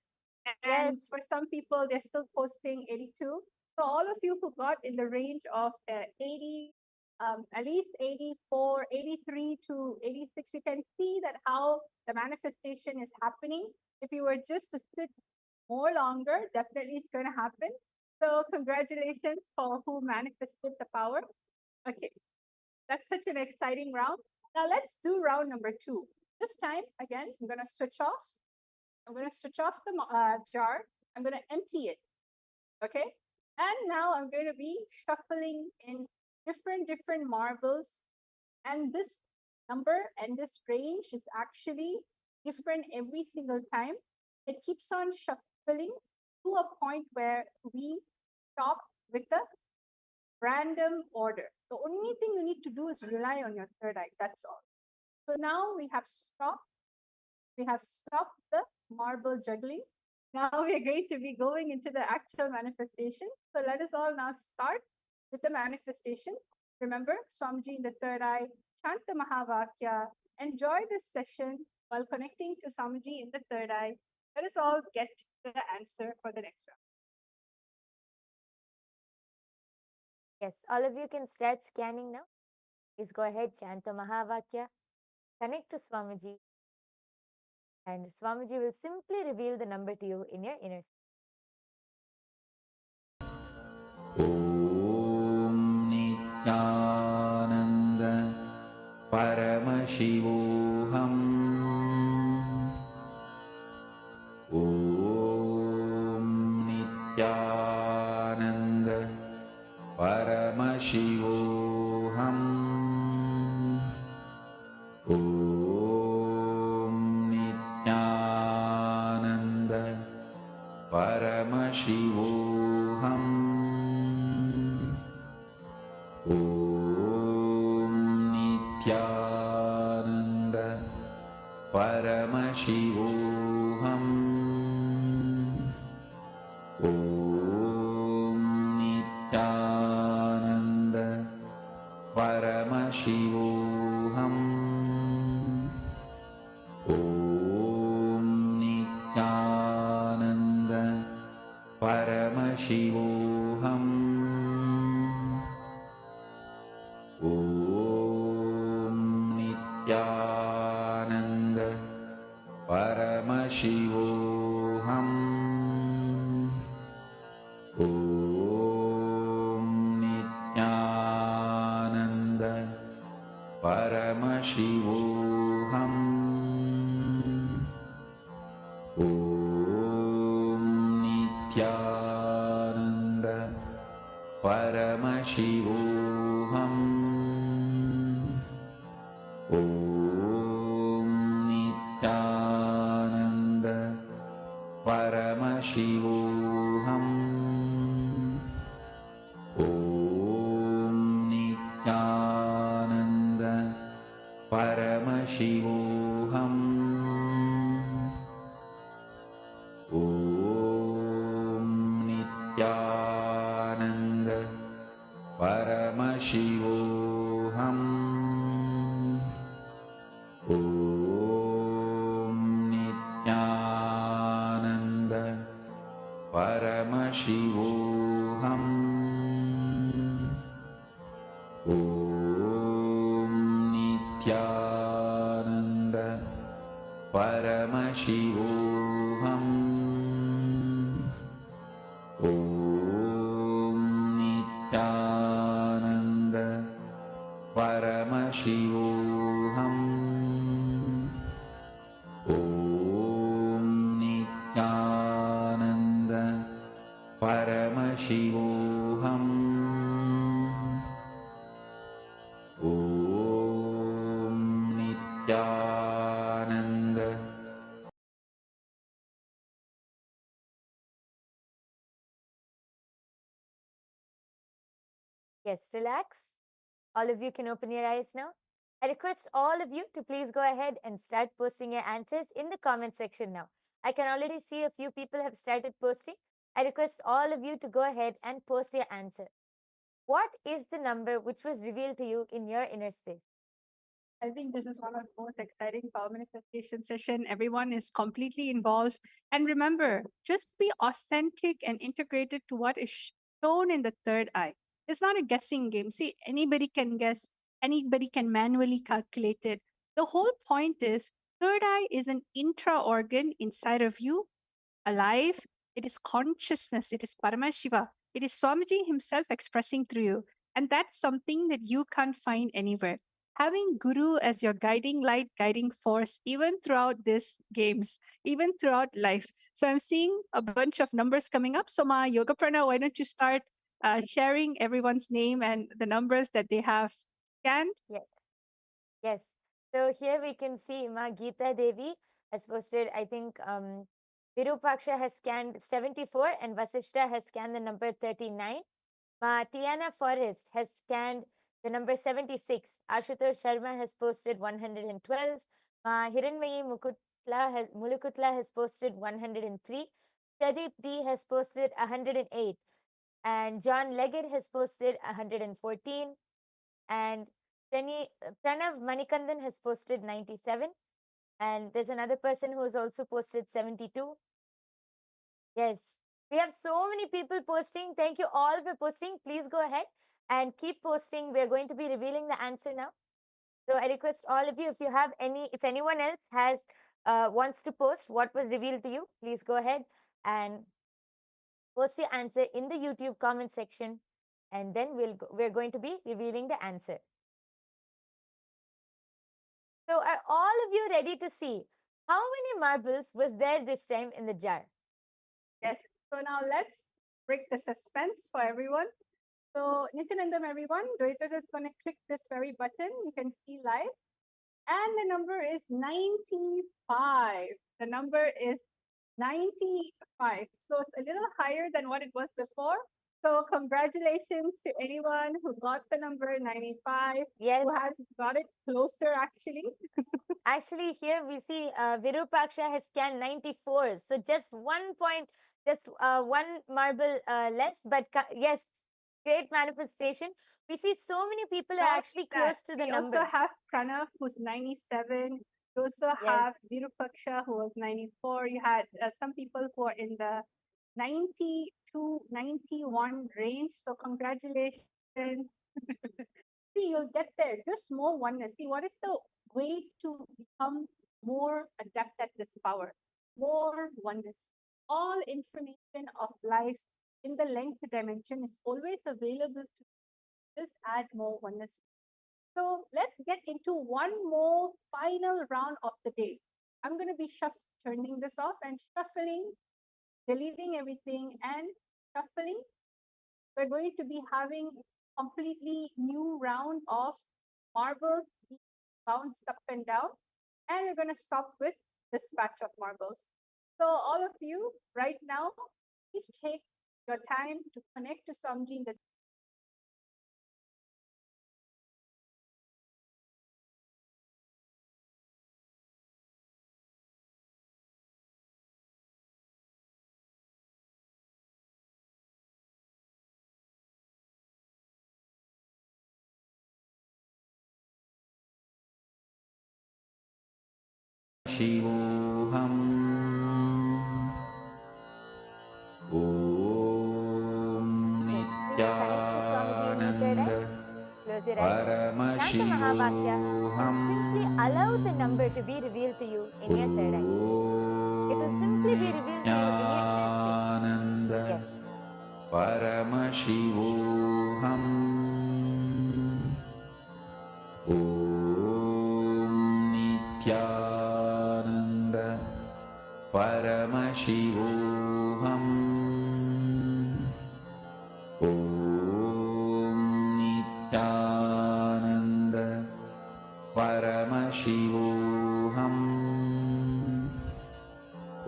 And for some people, they're still posting 82. So all of you who got in the range of 80, at least 84, 83 to 86, you can see that how the manifestation is happening. If you were just to sit more longer, definitely it's going to happen. So congratulations for who manifested the power. Okay, that's such an exciting round. Now let's do round number 2. This time, again, I'm going to switch off. I'm going to switch off the jar. I'm going to empty it. Okay. And now I'm going to be shuffling in different marbles. And this number and this range is actually different every single time. It keeps on shuffling to a point where we stop with the random order. The only thing you need to do is rely on your third eye. That's all. So now we have stopped. We have stopped the marble juggling. Now we are going to be going into the actual manifestation. So let us all now start with the manifestation. Remember, Swamiji in the third eye, chant the Mahavakya, enjoy this session while connecting to Swamiji in the third eye. Let us all get the answer for the next round. Yes, all of you can start scanning now. Please go ahead, chant the Mahavakya, connect to Swamiji, and Swamiji will simply reveal the number to you in your inner space. ॐ नित्यानन्द परमशिवोऽहम् ॐ नित्यानन्द परमशिवोऽहम् ॐ नित्यानन्द परमशिवोऽहम् ॐ नित्यानन्द परमशिवोऽहम् ॐ नित्यानन्द परमशिवोऽहम् ॐ नित्यानन्द परमशिवोऽहम् ॐ नित्यानन्द परमशिवोऽहम् ॐ नित्यानन्द परमशिवोऽहम् ॐ नित्यानन्द परमशिवोऽहम् ॐ नित्यानन्द परमशिवोऽहम् ॐ नित्यानन्द परमशिवोऽहम् ॐ नित्यानन्द परमशिवोऽहम् ॐ नित्यानन्द परमशिवोऽहम् ॐ नित्यानन्द परमशिवोऽहम् ॐ नित्यानन्द परमशिवोऽहम् ॐ नित्यानन्द परमशिवोऽहम् ॐ Nityanand Yes, relax. All of you can open your eyes now. I request all of you to please go ahead and start posting your answers in the comment section now. I can already see a few people have started posting. I request all of you to go ahead and post your answer. What is the number which was revealed to you in your inner space? I think this is one of the most exciting power manifestation session. Everyone is completely involved. And remember, just be authentic and integrated to what is shown in the third eye. It's not a guessing game. See, anybody can guess, anybody can manually calculate it. The whole point is third eye is an intra organ inside of you, alive. It is consciousness. It is Paramashiva. It is Swamiji himself expressing through you. And that's something that you can't find anywhere. Having Guru as your guiding light, guiding force, even throughout these games, even throughout life. So I'm seeing a bunch of numbers coming up. So Ma Yoga Prana, why don't you start sharing everyone's name and the numbers that they have scanned? Yes. Yes. So here we can see Ma Geeta Devi has posted, I think Virupaksha has scanned 74 and Vasishta has scanned the number 39. Ma Tiana Forrest has scanned the number 76. Ashutosh Sharma has posted 112. Ma Hiranmayi Mulukutla has posted 103. Pradeep D has posted 108. And John Leggett has posted 114. And Pranav Manikandan has posted 97. And there's another person who has also posted 72. Yes, we have so many people posting. Thank you all for posting. Please go ahead and keep posting. We're going to be revealing the answer now. So I request all of you, if anyone else has wants to post what was revealed to you, please go ahead and post your answer in the YouTube comment section, and then we're going to be revealing the answer. So are all of you ready to see how many marbles was there this time in the jar? Yes. So now let's break the suspense for everyone. So Nityanandam, everyone, Dwaitara is going to click this very button. You can see live. And the number is 95. The number is 95. So it's a little higher than what it was before. So congratulations to anyone who got the number 95, Yes. who has got it closer actually. Actually, here we see Virupaksha has scanned 94. So just 1 point, just one marble less. But yes, great manifestation. We see so many people are Not actually that, close to the we number. also have Pranav, who's 97. You also Yes. have Virupaksha, who was 94. You had some people who are in the 90 to 91 range. So congratulations. See, you'll get there. Just more oneness. See, what is the way to become more adept at this power? More oneness. All information of life in the length dimension is always available to you. Just add more oneness. So let's get into one more final round of the day. I'm going to be turning this off and shuffling, deleting everything and shuffling. We're going to be having completely new round of marbles being bounced up and down. And we're going to stop with this batch of marbles. So all of you right now, please take your time to connect to Swamiji in the शिवोऽहम् ॐ Yes, please connect to Swamiji in your third eye. Close your eyes. Chant the Mahavakya and simply allow the number to be revealed to you in your third eye. It will simply be revealed to you in your inner space. Yes. परमशिवोऽहम् ॐ नित्यानन्द परमशिवोऽहम् ॐ नित्यानन्द परमशिवोऽहम्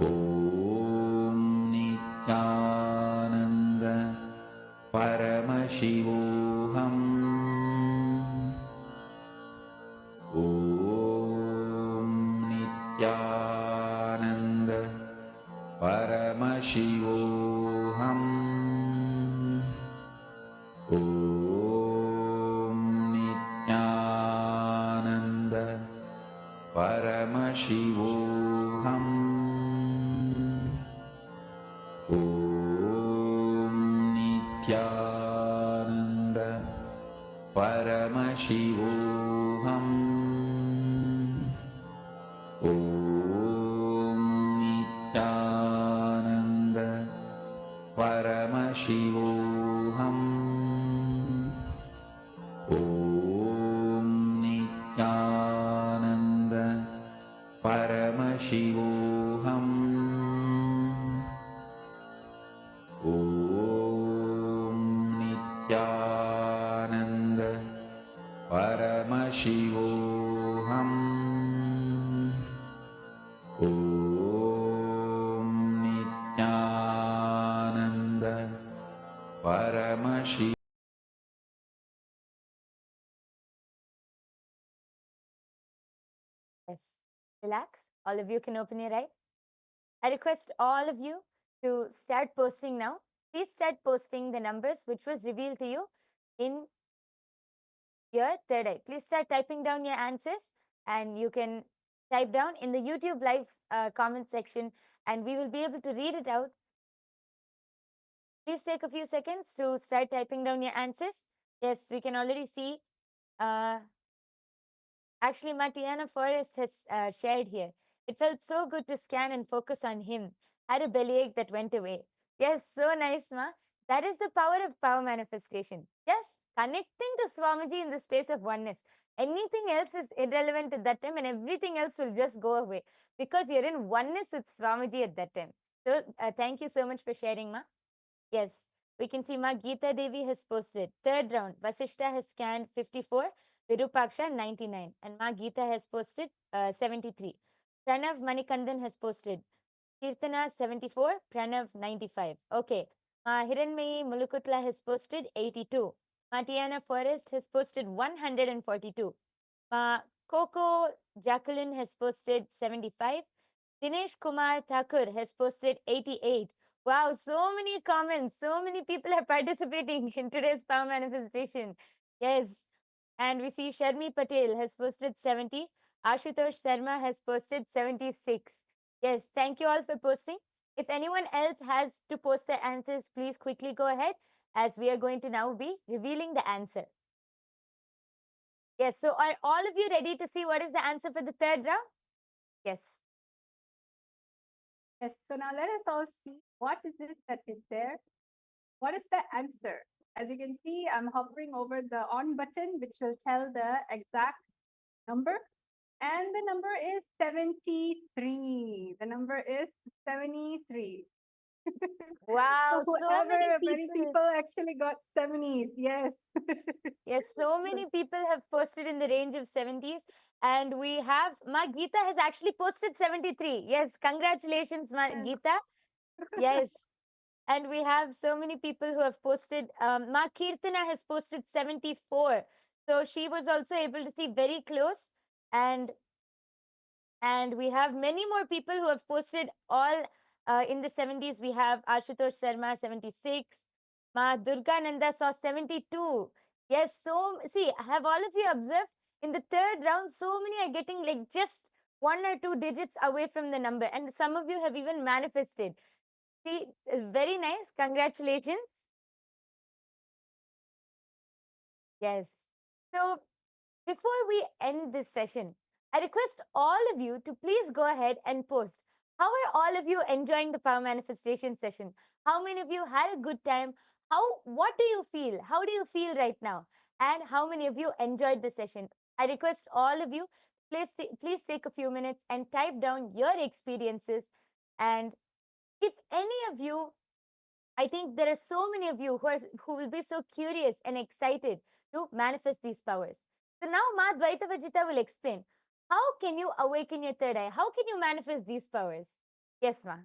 ॐ नित्यानन्द परमशिवोऽहम् ॐ नित्यानन्द परमशिवोऽहम् ॐ नित्यानन्द परमशिवोऽहम् ॐ नित्यानन्द परमशिवोऽहम् ॐ नित्यानन्द परमशिवोऽहम् ॐ नित्यानन्द परमशिवोऽहम् ॐ नित्यानन्द परमशिवोऽहम् ॐ नित्यानन्द परमशिवोऽहम् Yes. Relax. All of you can open your eyes. I request all of you to start posting now. Please start posting the numbers which was revealed to you in your third eye. Please start typing down your answers, and you can type down in the YouTube live comment section, and we will be able to read it out. Please take a few seconds to start typing down your answers. Yes, we can already see. Actually, Matiana Forrest has shared here. It felt so good to scan and focus on him. Had a bellyache that went away. Yes, so nice, Ma. That is the power of power manifestation. Yes, connecting to Swamiji in the space of oneness. Anything else is irrelevant at that time, and everything else will just go away because you're in oneness with Swamiji at that time. So, thank you so much for sharing, Ma. Yes, we can see Ma Geeta Devi has posted. Third round, Vasishta has scanned 54, Virupaksha 99, and Ma Geeta has posted 73. Pranav Manikandan has posted. Kirtana 74, Pranav 95. Okay. Ma Hiranmayi Mulukutla has posted 82. Ma Tiana Forrest has posted 142. Ma Coco Jacqueline has posted 75. Dinesh Kumar Thakur has posted 88. Wow, so many comments. So many people are participating in today's power manifestation. Yes. And we see Sharmi Patel has posted 70. Ashutosh Sharma has posted 76. Yes, thank you all for posting. If anyone else has to post their answers, please quickly go ahead, as we are going to now be revealing the answer. Yes, so are all of you ready to see what is the answer for the third round? Yes. Yes, so now let us all see what is it that is there. What is the answer? As you can see, I'm hovering over the on button, which will tell the exact number. And the number is 73. The number is 73. Wow, So so many many people. people actually got 70s. Yes. Yes, so many people have posted in the range of 70s. And we have, Ma Geeta has actually posted 73. Yes, congratulations, Ma Yes. Geeta. Yes. And we have so many people who have posted. Ma Kirtana has posted 74. So she was also able to see very close. And we have many more people who have posted all in the 70s. We have Ashutosh Sharma 76. Ma Durga Nanda saw 72. Yes, so see, have all of you observed in the third round, so many are getting like just 1 or 2 digits away from the number, and some of you have even manifested. See, very nice. Congratulations. Yes. So before we end this session, I request all of you to please go ahead and post. How are all of you enjoying the power manifestation session? How many of you had a good time? What do you feel? How do you feel right now? And how many of you enjoyed the session? I request all of you, please take a few minutes and type down your experiences. And if any of you, I think there are so many of you who will be so curious and excited to manifest these powers. So now Ma Dvaita Vajita will explain, how can you awaken your third eye? How can you manifest these powers? Yes, Ma.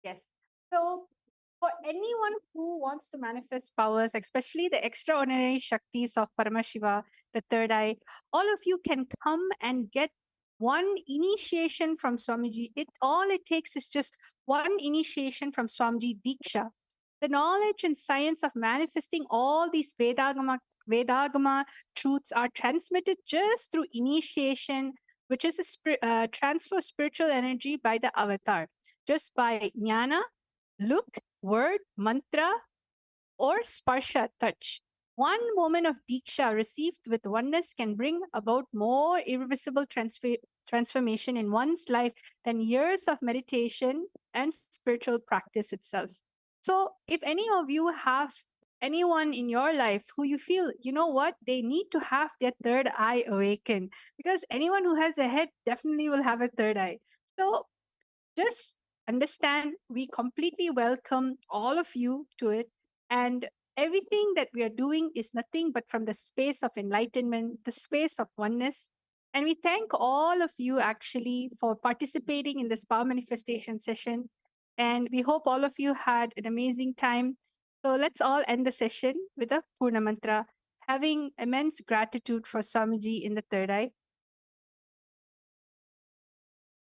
Yes. So for anyone who wants to manifest powers, especially the extraordinary Shaktis of Paramashiva, the third eye, all of you can come and get one initiation from Swamiji. All it takes is just one initiation from Swamiji Diksha. The knowledge and science of manifesting all these Vedagama truths are transmitted just through initiation, which is a transfer of spiritual energy by the avatar, just by jnana, look, word, mantra, or sparsha, touch. One moment of diksha received with oneness can bring about more irreversible transformation in one's life than years of meditation and spiritual practice itself. So, if any of you have anyone in your life who you feel, you know what, they need to have their third eye awakened, because anyone who has a head definitely will have a third eye. So, just understand we completely welcome all of you to it. And everything that we are doing is nothing but from the space of enlightenment, the space of oneness. And we thank all of you actually for participating in this power manifestation session. And we hope all of you had an amazing time. So let's all end the session with a Purna Mantra, having immense gratitude for Swamiji in the third eye.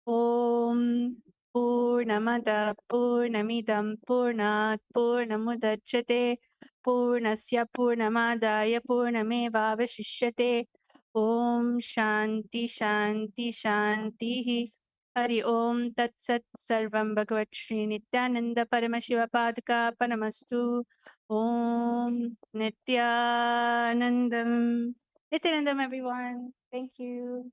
Om Purnamada Purnamidam Purnat Purnamudachyate Purnasya Purnamadaya Purnamevavashishyate. Om Shanti Shanti Shanti. Hari Om Tat Sat Sarvam Bhagavat Shri Nityananda Paramashiva Padaka Panamastu. Om Nityanandam. Nityanandam, everyone. Thank you.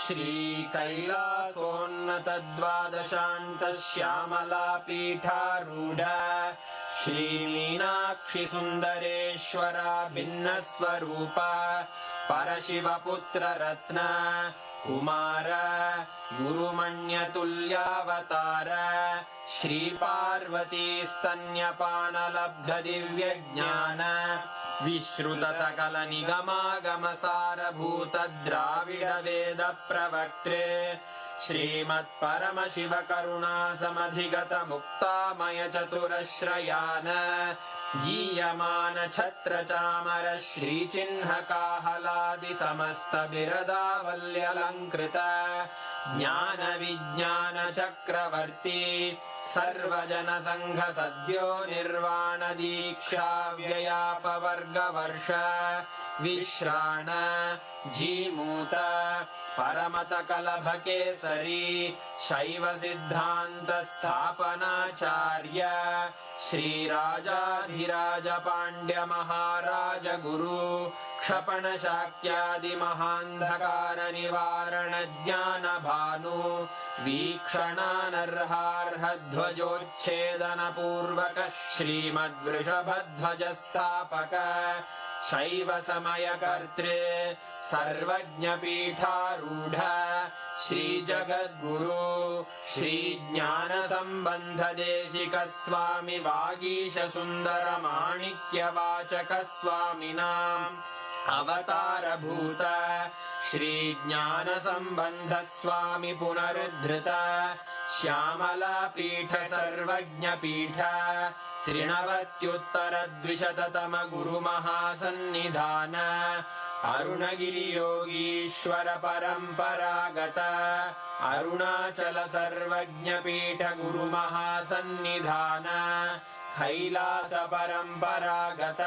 श्रीकैलासोन्नतद्वादशान्तश्यामलापीठारूढ श्रीमीनाक्षिसुन्दरेश्वरा भिन्नस्वरूप परशिवपुत्ररत्न Kumar गुरुमण्यतुल्यावतार श्रीपार्वतीस्तन्यपानलब्धदिव्यज्ञान विश्रुतसकलनिगमागमसारभूत द्राविडवेद प्रवक्त्रे श्रीमत्परमशिवकरुणासमधिगत मुक्तामय चतुरश्रयान गीयमान छत्रचामर श्रीचिह्नकाहलादि समस्त बिरदावल्यलङ्कृत ज्ञान विज्ञान चक्रवर्ती सर्वजन संघ सद्यो निर्वाण दीक्षा व्ययापवर्गवर्ष विश्राण जीमूत परमत कलभ केसरी शैव सिद्धांत स्थापनाचार्य श्रीराजाधिराज पांड्य महाराज गुरु क्षपण शाक्यादि महांधकार निवारण ज्ञान भानु वीक्षणानर्हार्ह ध्वजोच्छेदन पूर्वक श्रीमद्वृषभध्वज स्थापक शैव समय कर्त्रे सर्वज्ञ पीठारूढ़ श्री जगद्गुरु श्री ज्ञान संबंध देशिक स्वामी वागीश सुंदर माणिक्य वाचक स्वामिनां अवतार भूत श्री ज्ञान संबंध स्वामी पुनरुद्धृत श्यामला पीठ सर्वज्ञ पीठ त्रिनवत्युत्तर द्विशततम गुरु महासन्निधान अरुणगिरि योगीश्वर परंपरागत अरुणाचल सर्वज्ञ पीठ गुरु महासन्निधान कैलास परंपरागत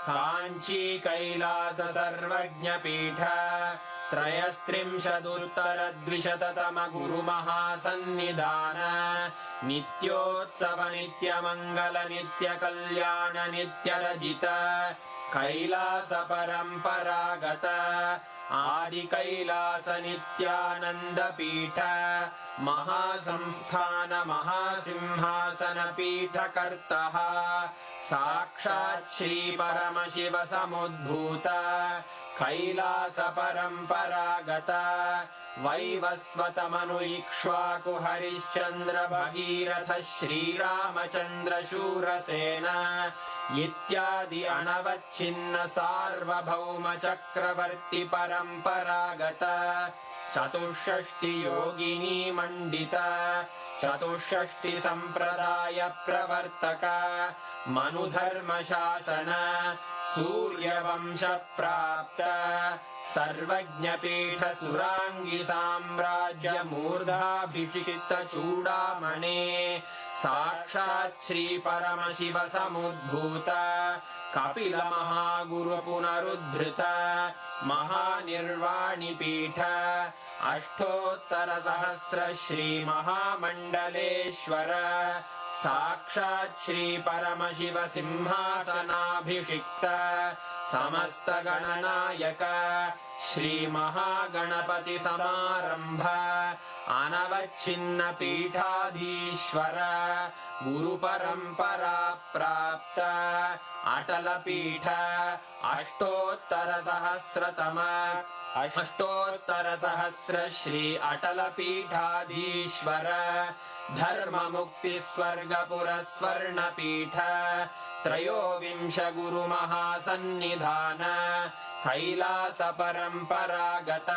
कांची कैलास सर्वज्ञ पीठ त्रयस्त्रिंशदुत्तर द्विशततम गुरु महासन्निधान नित्योत्सव नित्य मंगल नित्य कल्याण नित्य रजित कैलास परंपरागत आदि कैलास नित्यानंद पीठ महासंस्थान महासिंहासन पीठ कर्तः साक्षात् श्री परमशिव समुद्भूत कैलास परंपरागत वैवस्वत मनु इक्ष्वाकु हरिश्चंद्र भगीरथ श्रीरामचंद्र शूरसेन इत्यादि अनवच्छिन्न सार्वभौम चक्रवर्ती परंपरागत चतुष्षष्टि योगिनी मंडित चतुष्षष्टि संप्रदाय प्रवर्तक मनुधर्म शासन सूर्यवंश प्राप्त सर्वज्ञ पीठ सुरांगी साम्राज्य मूर्धाभिषिक्त चूड़ामणे साक्षात् श्री परमशिव समुद्भूत कपिल महागुरु पुनरुद्धृत महानिर्वाणि पीठ अष्टोत्तर सहस्र श्री महामंडलेश्वर साक्षात् श्री परमशिव सिंहासनाभिषिक्त समस्त गणनायक श्री महागणपति समारंभ अनवच्छिन्न पीठाधीश्वर गुरु परंपरा प्राप्त अटल पीठ अष्टोत्तर सहस्रतम अष्टोत्तर सहस्र श्री अटल पीठाधीश्वर धर्म मुक्ति स्वर्गपुर स्वर्ण पीठ त्रयोविंश गुरुमहासन्निधान कैलास परम्परागत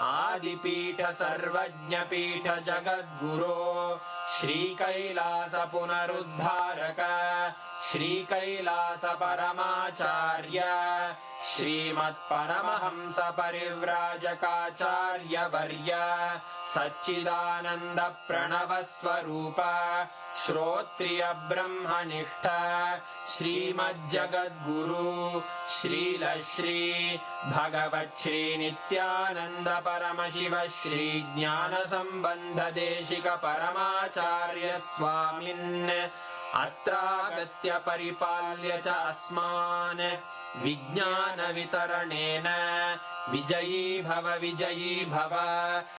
आदिपीठ सर्वज्ञपीठ जगद्गुरो श्रीकैलास पुनरुद्धारक श्रीकैलास परमाचार्य श्रीमत्परमहंस परिव्राजकाचार्य वर्य सच्चिदानंद प्रणव स्वरूप श्रोत्रिय ब्रह्मनिष्ठ श्रीमज्जगद्गुरु श्रील श्री भगवत् श्री नित्यानंद परमशिव श्री ज्ञान संबंध देशिक परमाचार्य स्वामिन् अत्रागत्य परिपाल्य च अस्मान् विज्ञान वितरणेन विजयी भव